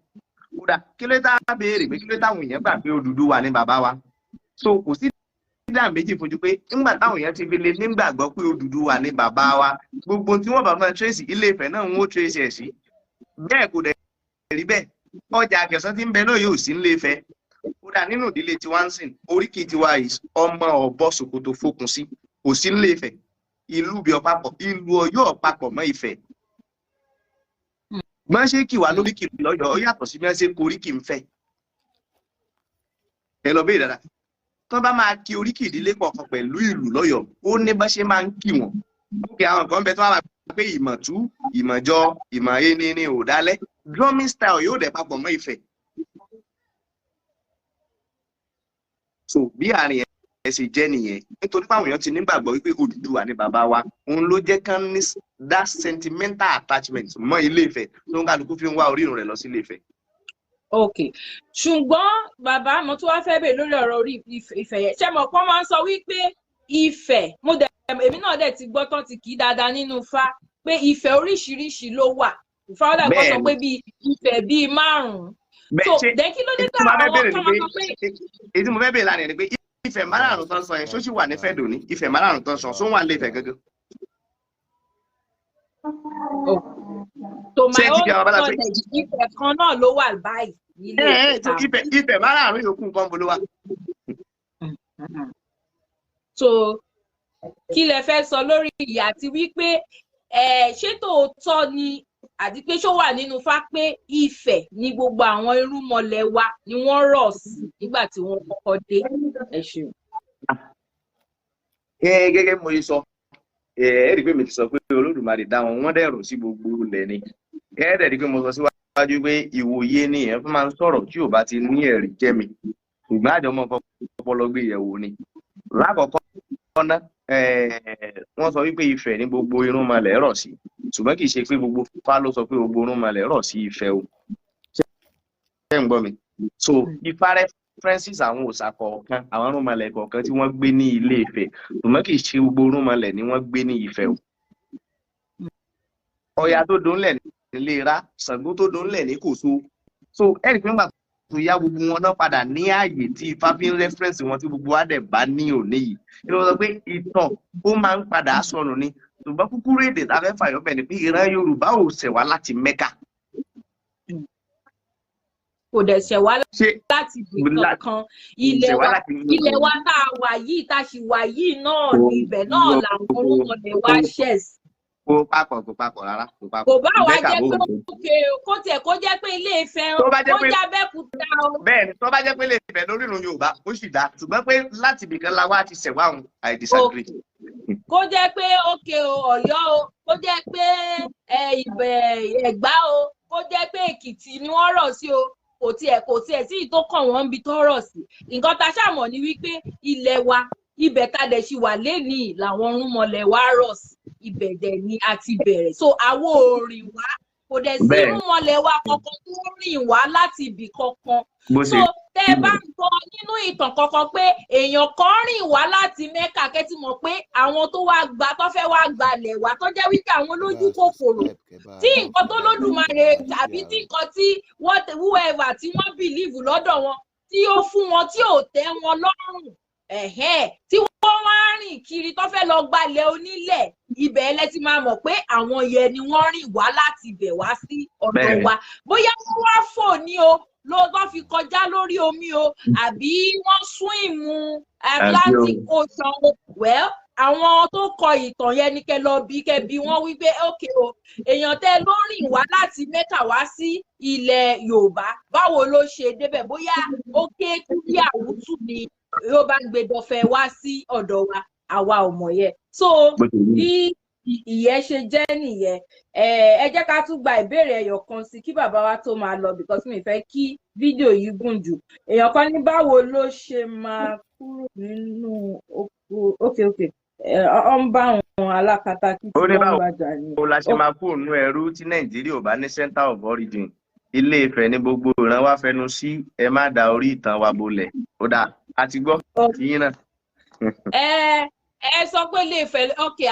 kódà kí ló tá a béèrè pé kí ló táwọn èèyàn gbà pé Odùduwà ni bàbá wa. So kò sí dídá méjì fojú pé nígbà táwọn èèyàn ti fi lè nígbàgbọ́ pé Odùduwà ni bàbá wa gbogbo tí wọ́n bá máa trace Ilé Ifẹ̀ náà wọ́n trace ẹ̀ sí bẹ́ẹ̀ kò dẹ̀ rí bẹ́ẹ̀ ọjà Àkẹ̀sán tí ń bẹ náà yóò sí Ilé Ifẹ̀ kódà nínú ìdílé tiwa ń sìn oríkì tiwa ọmọ ọ̀bọ ṣòkòtò fokùn sí kò sí Ilé Ifẹ̀ ìlú bí ọ̀pápọ̀ ìlú Ọ̀yọ́ ọ̀pápọ̀ mọ́ Ifẹ̀ máa ṣe kí wà lóríkì lọ́yọ̀ ó yàtọ̀ sí bí wọ́n ṣe koríkì ń fẹ́ ẹ lọ bẹ́ẹ̀ dáadáa tó bá máa kí oríkì ìdílé kọ̀ọ̀kan pẹ̀lú ìlú lọ́yọ̀ ó ní bá ṣe máa ń kí wọn ókè àwọn kan bẹ tó wà pé ìmọ̀tú ìmọ̀jọ ìmọ̀ ẹni ní òdálẹ́ drumming style yóò dẹ̀ papọ̀ mọ́ Ifẹ̀. So bí àárín ẹ̀ ṣe jẹ́ nìyẹn nítorí pé àwọn èèyàn ti nígbàgbọ́ wípé Odùduwà ni bàbá wa òun ló jẹ́ kán ní that sentimental attachment mọ́ Ilé Ifẹ̀ tó ń kálukú fi ń wá orírun rẹ̀ lọ sí Ilé Ifẹ̀. ok ṣùgbọ́n bàbá mo tún wá fẹ́ bèèrè lórí ọ̀rọ̀ orí Ifẹ̀ yẹn ṣé mo pọ́n máa ń sọ wípé Ifẹ̀ èmi náà dẹ̀ ti gbọ́ tán ti kì í dáadáa nínú Ifá pé Ifẹ̀ oríṣiríṣi ló wà Ifá ọ̀dà kan sọ pé bíi Ifẹ̀ bíi 5. so then kí ló dé táwọn kan máa sọ pé. èyí tí mo fẹ́ bèèrè lánàá ni pé Ifẹ̀ 5 tó ń sọ yẹn ṣó sì wà ní Ifẹ̀ dòní Ifẹ̀ 5 tó ń sọ sóhun wà Ilé Ifẹ̀ gẹ́gẹ́. to my own knowledge Ifẹ̀ kan náà ló wà báyìí nílé Ifẹ̀ 5 yòókù nǹkan bolo wa. so kí lẹ fẹ́ sọ lórí ìyá àti wípé ṣé tòótọ́ ni àti pé ṣó wà nínú Ifá pé Ifẹ̀ ni gbogbo àwọn irúnmọlẹ̀ wa ni wọ́n rọ̀ sí nígbà tí wọ́n kọ́kọ́ dé ẹ ṣeun. Gẹ́gẹ́ mo ṣe sọ rí pé mi ti sọ pé Olódùmarè dá wọn wọ́n dẹ̀rù sí gbogbo ilẹ̀ ni rí pé mo sọ síwájú pé ìwòye ni ẹ̀ fún máa ń sọ̀rọ̀ tí ò bá ti ní ẹ̀rí jẹ́ mi ṣùgbọ́n àjọmọ́ ọpọlọ gbé ìyẹ̀wò ni. Lákọ̀ọ́kọ́ ná wọ́n sọ wípé Ifẹ̀ ní gbogbo irúnmọlẹ̀ rọ̀ sí ṣùgbọ́n kì í ṣe pé gbogbo Ifá ló sọ pé gbogbo irúnmọlẹ̀ rọ̀ sí Ifẹ̀ o ṣé ń gbọ́ mi. So Ifá references àwọn òòṣà kọ̀ọ̀kan àwọn irúnmọlẹ̀ kọ̀ọ̀kan tí wọ́n gbé ní Ilé Ifẹ̀ ṣùgbọ́n kì í ṣe gbogbo irúnmọlẹ̀ ni wọ́n gbé ní Ifẹ̀ o. Ọya tó dónlẹ̀ ní Ìlera Ṣàngó tó dónlẹ̀ ní Kòso so ẹ̀rí pé nígbà tó yá gbogbo wọn náà padà ní ààyè tí Ifá fi ń reference wọn tí gbogbo wa dẹ̀ bá ní òní yìí ni wọ́n sọ pé ìtàn ó máa ń padà sọnù ni ṣùgbọ́n kúkúrú èdè tá a fẹ́ fàyọ́ bẹ̀ ni pé ìran Yorùbá ò ṣẹ̀ wá láti Mẹ́kà. Kò dẹ̀ ṣẹ̀ wá láti ibì kankan ilẹ̀ wa tá a wà yìí tá a sì wà yìí náà ní ibẹ̀ náà làwọn orúnmọlẹ̀ wa ṣẹ̀ sí. Kò papọ̀ rárá. Kò bá wa jẹ́ pé kó tiẹ̀ kó jẹ́ pé Ilé Ifẹ̀ ó jábẹ́kúta o. Bẹ́ẹ̀ni tó bá jẹ́ pé Ilé Ifẹ̀ lórí ìrun Yorùbá ó sì dá ṣùgbọ́n pé láti ibìkan la wá ti ṣẹ̀ wá òun I disagree. Kó jẹ́ pé òkè Ọ̀yọ́ o kó jẹ́ pé Ẹ̀gbá o kó jẹ́ pé Èkìtì ni wọ́n rọ̀ sí o kò tiẹ̀ sí ìtó kàn wọ́n ń bi tó rọ̀ sí. Nǹkan tá a ṣàmọ̀ ni wípé ilẹ̀ wa ibẹ̀ tá dẹ̀ ṣì wà lénìí làwọn irúnmọlẹ̀ wa rọ̀ sí ibẹ̀ dẹ̀ ni a ti bẹ̀rẹ̀ so àwọn òrìn wá kò dẹ̀ sí irúnmọlẹ̀ wa kankan tó rìn wá láti ibì kankan so tẹ́ ẹ bá ń gbọ́ nínú ìtàn kankan pé èèyàn kan rìn wá láti Mẹ́kà kẹ́tì mọ̀ pé àwọn tó fẹ́ wá gbalẹ̀ wá tó jẹ́ wípé àwọn lójú kòkòrò tí nǹkan tó lódùmarè tàbí tí nǹkan tí whoever tí wọ́n bìlíìfù lọ́dọ̀ wọn tí ó fún wọn tí ò tẹ́ wọn lọ́rùn tí wọ́n wá rìn kiri tó fẹ́ lọ gbalẹ̀ onílẹ̀ ibẹ̀ ẹ lẹ́tí máa mọ̀ pé àwọn yẹn ni wọ́n rìn wá láti ibẹ̀ wá sí ọ̀dọ̀ wa bóyá wọ́n wá fò ní o ló fi kọjá lórí omi o àbí wọ́n swim Atlantic Ocean well àwọn tó kọ ìtàn yẹn ni kẹ́ lọ bí wọ́n wí pé ókè o èèyàn tẹ́ ló rìn wá láti Mẹ́kà wá sí ilẹ̀ Yorùbá báwo ló ṣe débẹ̀ bóyá ó ké kúrí àwùjù ni ló bá gbé dọ̀fẹ́ wá sí ọ̀dọ̀ wa àwa ò mọ̀ yẹ so bí ìyẹn ṣe jẹ́ nìyẹn ẹ jẹ́ ká tún gba ìbéèrè ẹyọ kan sí kí bàbá wa tó máa lọ because mi fẹ́ kí fídíò yìí gùn jù èèyàn kan ní báwo ló ṣe máa kúrò nínú oko okay ọ ń bá àwọn alákatakí tí ó ní wọ́n ń báwo gbàjà ni. la ṣe máa kúrò nínú ẹrú tí Nàìjíríà ò bá ní center of origin. Ilé Ifẹ̀ ní gbogbo ìran wa fẹnu sí, ẹ má da orí ìtàn wa bolẹ̀. Ó dáa, a ti gbọ́ yín náà. ẹ sọ pé Ilé Ifẹ̀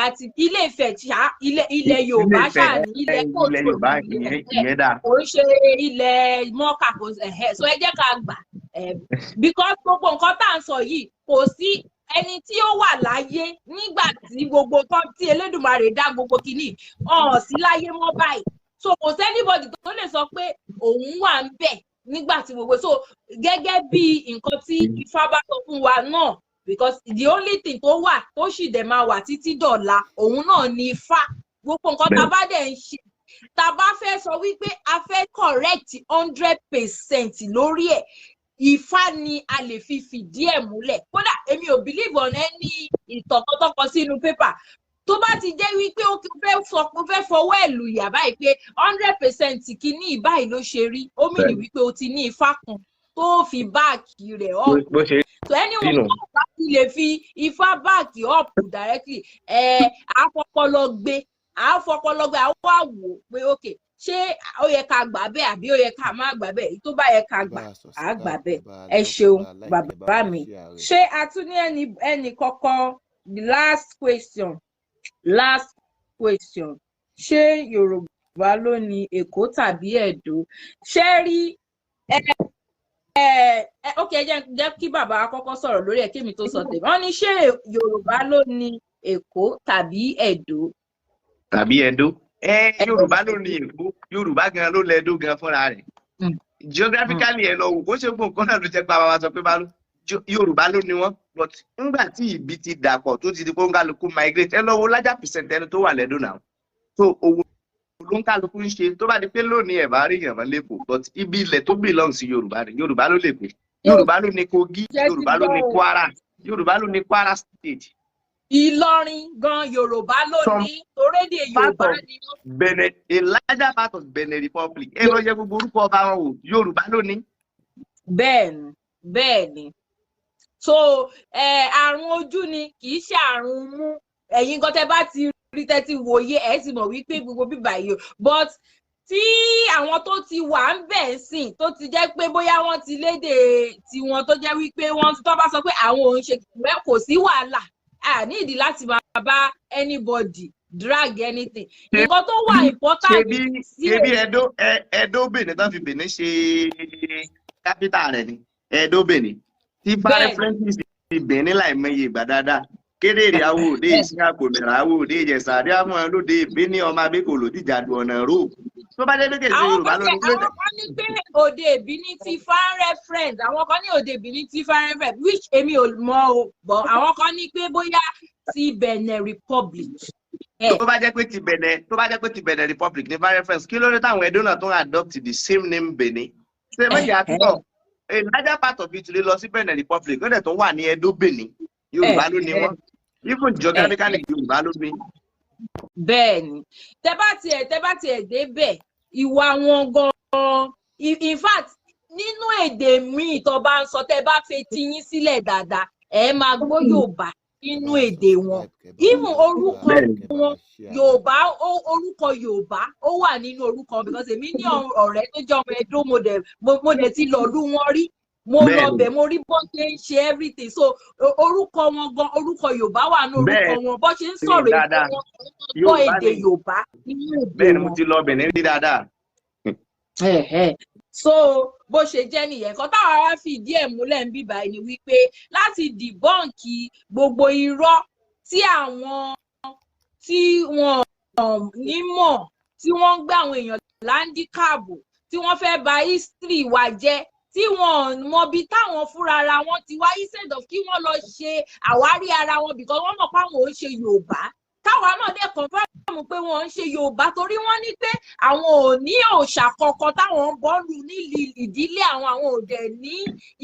àti Ilé Ifẹ̀ ṣá ilẹ̀ Yorùbá ṣáà ní ilẹ̀ ilẹ̀ Yorùbá ìyẹn dáa. kò ń ṣe ilẹ̀ mọ́kà kò so ẹ jẹ́ ká gbà because gbogbo nǹkan tá à ń sọ yìí kò sí ẹni tí ó wà láyé nígbà tí gbogbo tí Elédùmarè dá gbogbo kìíní sí láyé mọ́ báyìí so kò sẹ́nibọ̀dì tó lè sọ pé òun wà ń bẹ̀ nígbà tí gbogbo so gẹ́gẹ́ bí nǹkan tí Ifá bá sọ fún wa náà because the only thing tó wà tó sì dẹ̀ máa wà títí dọ̀la òun náà ni Ifá gbogbo nǹkan tá a bá dẹ̀ ń ṣe tá a bá fẹ́ sọ wípé a fẹ́ correct 100% lórí ẹ̀ Ifá ni a lè fi fìdí ẹ̀ múlẹ̀ kódà èmi ò believe on any ìtọ̀kọ́tọ́kọ sínú pépà tó bá ti jẹ́ wípé ó fẹ́ fọwọ́ ẹ̀ lù yà báyìí pé 100% kìíní ìbáyìí ló ṣe rí ó mìíràn wípé o ti ní Ifá kan tó fi báàkì rẹ̀ ọ̀ so anyone tó bá ti lè fi Ifá báàkì up directly àfọpọlọ gbé àwọn àwò pé okay ṣé ó yẹ ká gbà bẹ́ẹ̀ àbí ó yẹ ká má gbà bẹ́ẹ̀ tó bá yẹ ká gbà á gbà bẹ́ẹ̀ ẹ ṣeun bàbá mi ṣé a tún ní ẹnì kọ́kọ́ the last question ṣé Yorùbá ló ní Èkó tàbí Ẹdó ṣé rí okay jẹ́ kí bàbá kọ́kọ́ sọ̀rọ̀ lórí ẹ̀ kémi tó sọ tèmi wọ́n ní ṣé Yorùbá ló ní Èkó tàbí Ẹdó. Tàbí Ẹdó. Yorùbá ló ní Èkó, Yorùbá gan ló lẹ́dó gan fúnra rẹ̀. Geographically ẹ lọ wò kó ṣe gbọ́n nǹkan náà ló jẹ́ pé àwọn sọ pé Yorùbá ló ní wọ́n but nígbà tí ìbí ti dàpọ̀ tó ti di pé ó ń kálukú migrate ẹ lọ wo lájà percent ẹni tó wà lẹ́dó náà so owó ló ń kálukú ń ṣe tó bá di pé lónìí ẹ̀ bá rí ìyànmọ́ lẹ́kọ̀ọ́ but ibi ilẹ̀ tó belong sí Yorùbá rẹ̀ Yorùbá ló lè pè Yorùbá ló ní Kogi Yorùbá ló ní Kwara Yorùbá ló ní Kwara state. Ìlọrin gan Yorùbá ló ní orédè Yorùbá ni wọ́n. Benin a larger part of Benin Republic ẹ lọ yẹ gbogbo orúkọ ọba wọn wò Yorùbá ló ní. bẹ́ẹ̀ni so àrùn ojú ni kì í ṣe àrùn mú ẹ̀yin gan tẹ́ bá ti rí tẹ́ ti wòye ẹ̀ sì mọ̀ wípé gbogbo bíbà yìí but tí àwọn tó ti wà ń bẹ̀ sìn tó ti jẹ́ pé bóyá wọ́n ti lédè tiwọn tó jẹ́ wípé wọ́n tó bá sọ pé àwọn òun ṣe kò sí wàhálà ní ìdí láti máa bá anybody drag anything nǹkan tó wà important sí Ẹdó Benin tán fi Benin ṣe capital rẹ̀ ni Ẹdó Benin tí bá references ti Benin láìmọye ìgbà dáadáa kédèrè àwọ òde ìṣíàkòmẹ̀rà àwọ òde ìjẹ̀ṣà àríàmọ́ lóde ìbíní ọmọ abẹ́kòlò dìjàdù ọ̀nà ró tó bá dé lókè sí Yorùbá lónìí. àwọn kan ní pé òde ìbíní ti fan reference àwọn kan ní òde ìbíní ti fan reference which èmi ò mọ̀ o but àwọn kan ní pé bóyá ti Benin Republic. tó bá jẹ́ pé ti Benin Republic ní fan reference kí ló dé táwọn Ẹdó náà tó ń adopt the same name Benin ṣe méjì àtúntò a larger part of it lè lọ sí Benin Republic ó dẹ̀ tó wà ní Ẹdó Benin Yorùbá ló ní wọn even geographically Yorùbá ló ní. bẹ́ẹ̀ni tẹ́ bá tiẹ̀ débẹ̀ ìwà wọn gan-an in fact nínú èdè míì tó bá ń sọ tẹ́ bá fetí yín sílẹ̀ dáadáa ẹ máa gbọ́ Yorùbá nínú èdè wọn even orúkọ wọn Yorùbá orúkọ Yorùbá ó wà nínú orúkọ because èmi ní ọ̀rẹ́ tó jẹ́ ọmọ Ẹdó mo dẹ̀ ti lọ lú wọn rí mo lọ bẹ̀ mo rí bó ṣe ń ṣe everything so orúkọ wọn gan orúkọ Yorùbá wà ní orúkọ wọn bó ṣe ń sọ̀rọ̀ èdè wọn gbọ́ èdè Yorùbá nínú èdè wọn. bẹ́ẹ̀ni mo ti lọ Benin rí dáadáa. so bó ṣe jẹ́ nìyẹn kan táwa wá fìdí ẹ̀ múlẹ̀ ń bíbá ẹni wípé láti dìbọ́ǹkì gbogbo irọ́ tí àwọn tí wọ́n nímọ̀ tí wọ́n ń gbé àwọn èèyàn láńdíkàbò tí wọ́n fẹ́ bà history wa jẹ́ tí wọ́n mọ bí táwọn fúnra ara wọn ti wá instead of kí wọ́n lọ ṣe àwárí ara wọn because wọ́n mọ̀ pé àwọn ò ń ṣe Yorùbá táwa náà dẹ̀ confirm pé wọ́n ń ṣe Yorùbá torí wọ́n ní pé àwọn ò ní òòṣà kankan táwọn ń bọ́ọ̀lù nílì ìdílé àwọn ò dẹ̀ ní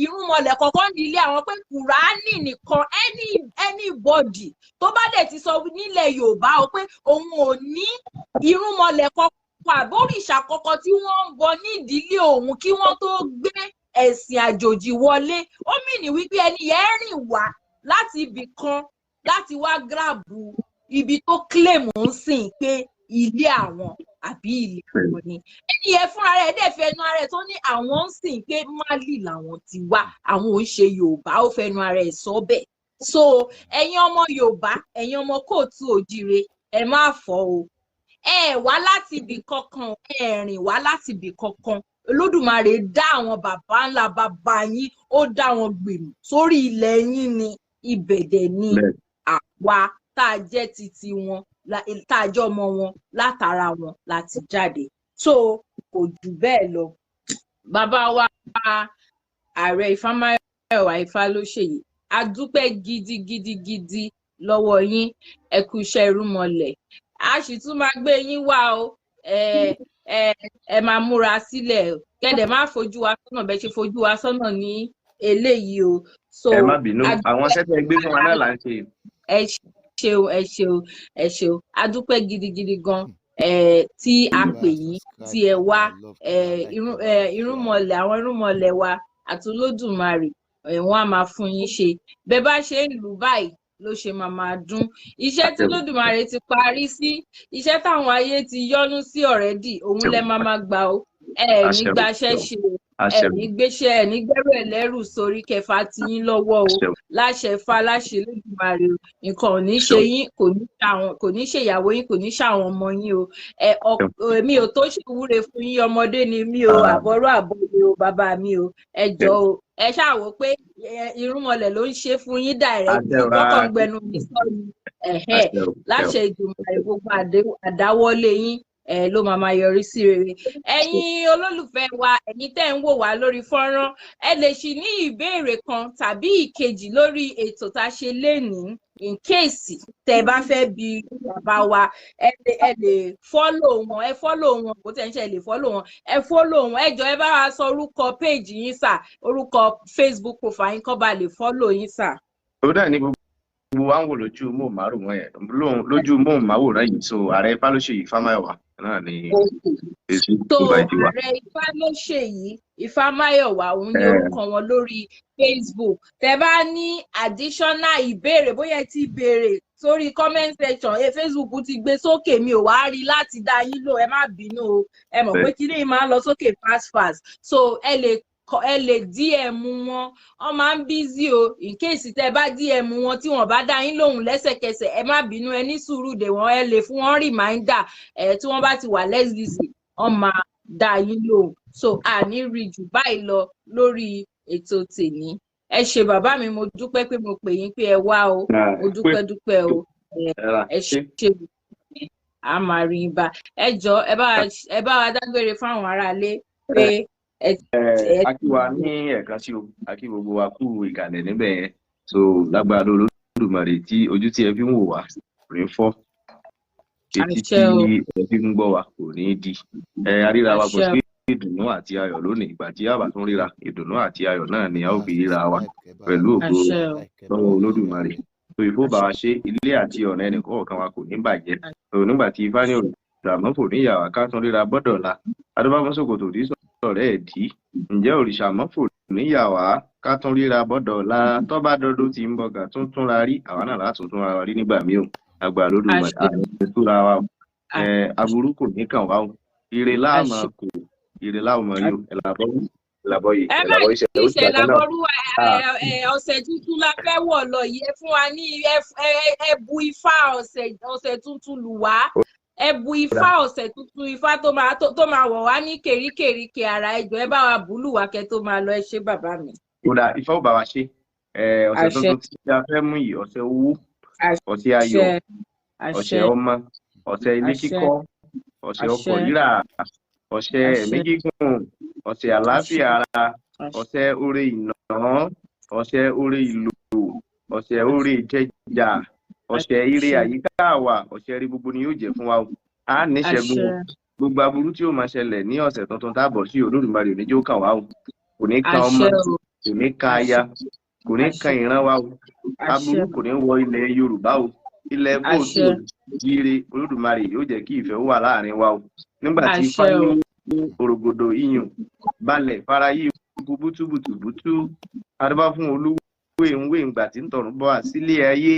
irúnmọlẹ̀ kankan nílé àwọn pé Kùránì nìkan anybody tó bá dẹ̀ ti sọ nílẹ̀ Yorùbá o pé òun ò ní irúnmọlẹ̀ kankan àbóríṣà kankan tí wọ́n ń bọ ní ìdílé òun kí wọ́n tó gbé ẹ̀sìn àjòjì wọlé ó mìíní wípé ẹni yẹn rìn wá láti ibì kan láti wá gíráàbù ibi tó claim ń sìn pé ilé àwọn àbí ilé àwọn ni ẹni yẹn fúnra rẹ̀ dẹ̀ fẹnu ara ẹ̀ tó ní àwọn ń sìn pé Málì làwọn ti wá àwọn ò ń ṣe Yorùbá ó fẹnu ara ẹ̀ sọ bẹ́ẹ̀ so ẹ̀yin ọmọ Yorùbá ẹ̀yin ọmọ kóòtù òjire ẹ má fọ́ o ẹ wá láti ibì kankan ẹ rìn wá láti ibì kankan Olódùmarè dá àwọn bàbá ńlá bàbá yín ó dá wọn gbèrú sórí ilẹ̀ yín ni ibẹ̀dẹ̀ ni àwa tá a jẹ́ titi wọn tá a jọ ọmọ wọn látara wọn láti jáde so kò jù bẹ́ẹ̀ lọ bàbá wa ààrẹ Ifámáyọ̀wá Ifálóṣèyí a dúpẹ́ gidigidi lọ́wọ́ yín ẹ kú iṣẹ́ irúnmọlẹ̀ a sì tún máa gbé yín wá o ẹ máa múra sílẹ̀ kẹ́dẹ̀ má fojú wa sọ́nà bẹ́ẹ̀ ṣe fojú wa sọ́nà ní eléyìí o. so ẹ má bínú àwọn sẹ́tẹ̀ gbé fún wa náà là ń ṣe. ẹ ṣeun a dúpẹ́ gidigidi gan tí a pè yín tí ẹ wá irúnmọlẹ̀ àwọn irúnmọlẹ̀ wa àti Olódùmarè wọ́n á máa fún yín ṣe bẹ́ẹ̀ bá ṣe ń lù báyìí ló ṣe máa dún iṣẹ́ tí Olódùmarè ti parí sí iṣẹ́ táwọn ayé ti yọ́nú sí ọ̀rẹ́dì òun lẹ máa gbà ó ní gbaṣẹ́ ṣe ní gbéṣẹ́ ní gbẹ́rù ẹlẹ́rù sórí kẹfà tí yín lọ́wọ́ o láṣẹ Ifá láṣẹ Olódùmarè o nǹkan ò ní ṣe yín kò ní ṣe ìyàwó yín kò ní ṣàwọn ọmọ yín o èmi ò tó ṣèwúre fún yín ọmọdé ni mí o àbọ̀rọ̀ àbọ̀rọ̀ o bàbá mi o ẹ jọ̀ọ́ o ẹ ṣáà wò pé irúnmọlẹ̀ ló ń ṣe fún yín dàrẹ́tì gbọ́kàn gbẹnu mi sọ́ni láṣẹ Ìdùmarè gbogbo àdáwọ́lé yín ló máa yọrí sí rere ẹ̀yin olólùfẹ́ wa ẹ̀yin tẹ́ ń wò wá lórí fọ́nrán ẹ lè ṣì ní ìbéèrè kan tàbí ìkejì lórí ètò tá a ṣe lénìí in case tẹ́ bá fẹ́ bi bàbá wa ẹ lè follow wọn kò tẹ́ ń ṣe lè follow wọn ẹ follow wọn ẹ jọ̀ọ́ ẹ bá wa sọ orúkọ page yín sà orúkọ Facebook profile yín kó bá lè follow yín sà. ó dà ní gbogbo wa ń wò lójú móhùnmáwòrán yẹn lójú móhùnmáwòrán yìí so ààrẹ Ifálóṣèyí Ifámáyọ̀wá náà ni èsì tó bá ìdí wa. ààrẹ Ifálóṣèyí Ifámáyọ̀wá òun ní orúkọ wọn lórí Facebook tẹ́ bá ní additional ìbéèrè bóyá ẹ ti béèrè sórí comment section Facebook ti gbé sókè mi ò wá rí láti dá yín lò ẹ má bínú o ẹ mọ̀ pé kíní máa ń lọ sókè fast so ẹ lè DM wọn máa ń busy o in case tẹ́ bá DM wọn tí wọ́n bá dá yín lóhùn lẹ́sẹ̀kẹsẹ̀ ẹ má bínú ẹ ní sùúrù dè wọ́n ẹ lè fún wọn reminder tí wọ́n bá ti wà less busy wọ́n máa dá yín lóhùn so àní rí jù báyìí lọ lórí ètò tèmi ẹ ṣé bàbá mi mo dúpẹ́ pé mo pè yín pé ẹ wá o mo dúpẹ́ o ẹ ṣé a máa rí yín bá ẹ jọ̀ọ́ ẹ bá wa dágbére fáwọn aráalé pé akíwa ní ẹ̀ka sí o akí gbogbo wa kú ìkàlẹ̀ níbẹ̀ yẹn so lágbára Olódùmarè tí ojú tí ẹ fi ń wò wá rí fọ́ etí tí ẹ fi ń gbọ́ wa kò ní di aríra wa kò sí ìdùnnú àti ayọ̀ lónìí ìgbà tí a bá tún ríra ìdùnnú àti ayọ̀ náà ni a ó fi ríra wa pẹ̀lú ògo lọ́wọ́ Olódùmarè so ìfó bá wa ṣe ilé àti ọ̀nà ẹnìkọ̀ọ̀kan wa kò ní bàjẹ́ so nígbà tí Ifá ní òrìṣà mọ́fò níyàwó ká tún ríra bọ́dọ̀la adébáfọ́sọ̀kòtò rí ọ̀rẹ́ ẹ̀ dí ǹjẹ́ òrìṣà mọ́fò níyàwá ká tún ríra bọ́dọ̀la tó bá dọ́dọ̀ tí ń bọ̀gà tún túnra rí àwa náà látún túnra wa rí nígbà míì o àgbà Olódùmarè àti túnra wa o aburú kò ní kàn wá o ire láàmú kò ire láàmú rí o ẹ̀làbọ̀ yìí ìṣẹ̀làbọ̀rú ọ̀sẹ̀ tuntun la fẹ́ wọ̀ lọ yìí ẹ fún wa ní ẹbu Ifá ọ̀sẹ̀ tuntun lù wá ẹbu Ifá ọ̀sẹ̀ tuntun Ifá tó máa wọ̀ wá ní kèríkèríkè ara ẹjọ́ ẹ bá wa bùlù wá kẹ́ tó máa lọ ẹ ṣé bàbá mi. kódà Ifá ò bá wa ṣe ọ̀sẹ̀ tuntun tí a fẹ́ mú yìí ọ̀sẹ̀ owó ọ̀sẹ̀ ayọ̀ ọ̀sẹ̀ ọmọ ọ̀sẹ̀ ilé kíkọ́ ọ̀sẹ̀ ọkọ̀ rírà ọ̀sẹ̀ ẹ̀mí gígùn ọ̀sẹ̀ àlàáfíà ara ọ̀sẹ̀ oore ìná ọ̀sẹ̀ oore ìlò ọ̀sẹ̀ oore ìjẹjà ọ̀sẹ̀ ire àyíká wa ọ̀sẹ̀ rí gbogbo ni yóò jẹ́ fún wa o a níṣẹ́gun gbogbo aburú tí ó máa ṣẹlẹ̀ ní ọ̀sẹ̀ tuntun tábọ̀ sí Olódùmarè oníjó kàn wá o kò ní kan ọmọ kò ní kan aya kò ní kan ìran wa o aburú kò ní wọ ilẹ̀ Yorùbá o ilẹ̀ bóòtù jíire Olódùmarè yóò jẹ́ kí ìfẹ́ wà láàrin wa o nígbà tí Ifá ní orogodo iyùn balẹ̀ fara yí kó bútúbùtùbútú adúbá fún olówó ìwé ìgbà tí ń tọ̀run bọ̀ sílé ayé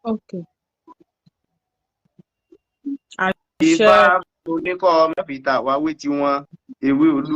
Okay. Ifá oníkọ́ mẹ́fìtà wáwé tí wọ́n ewé olú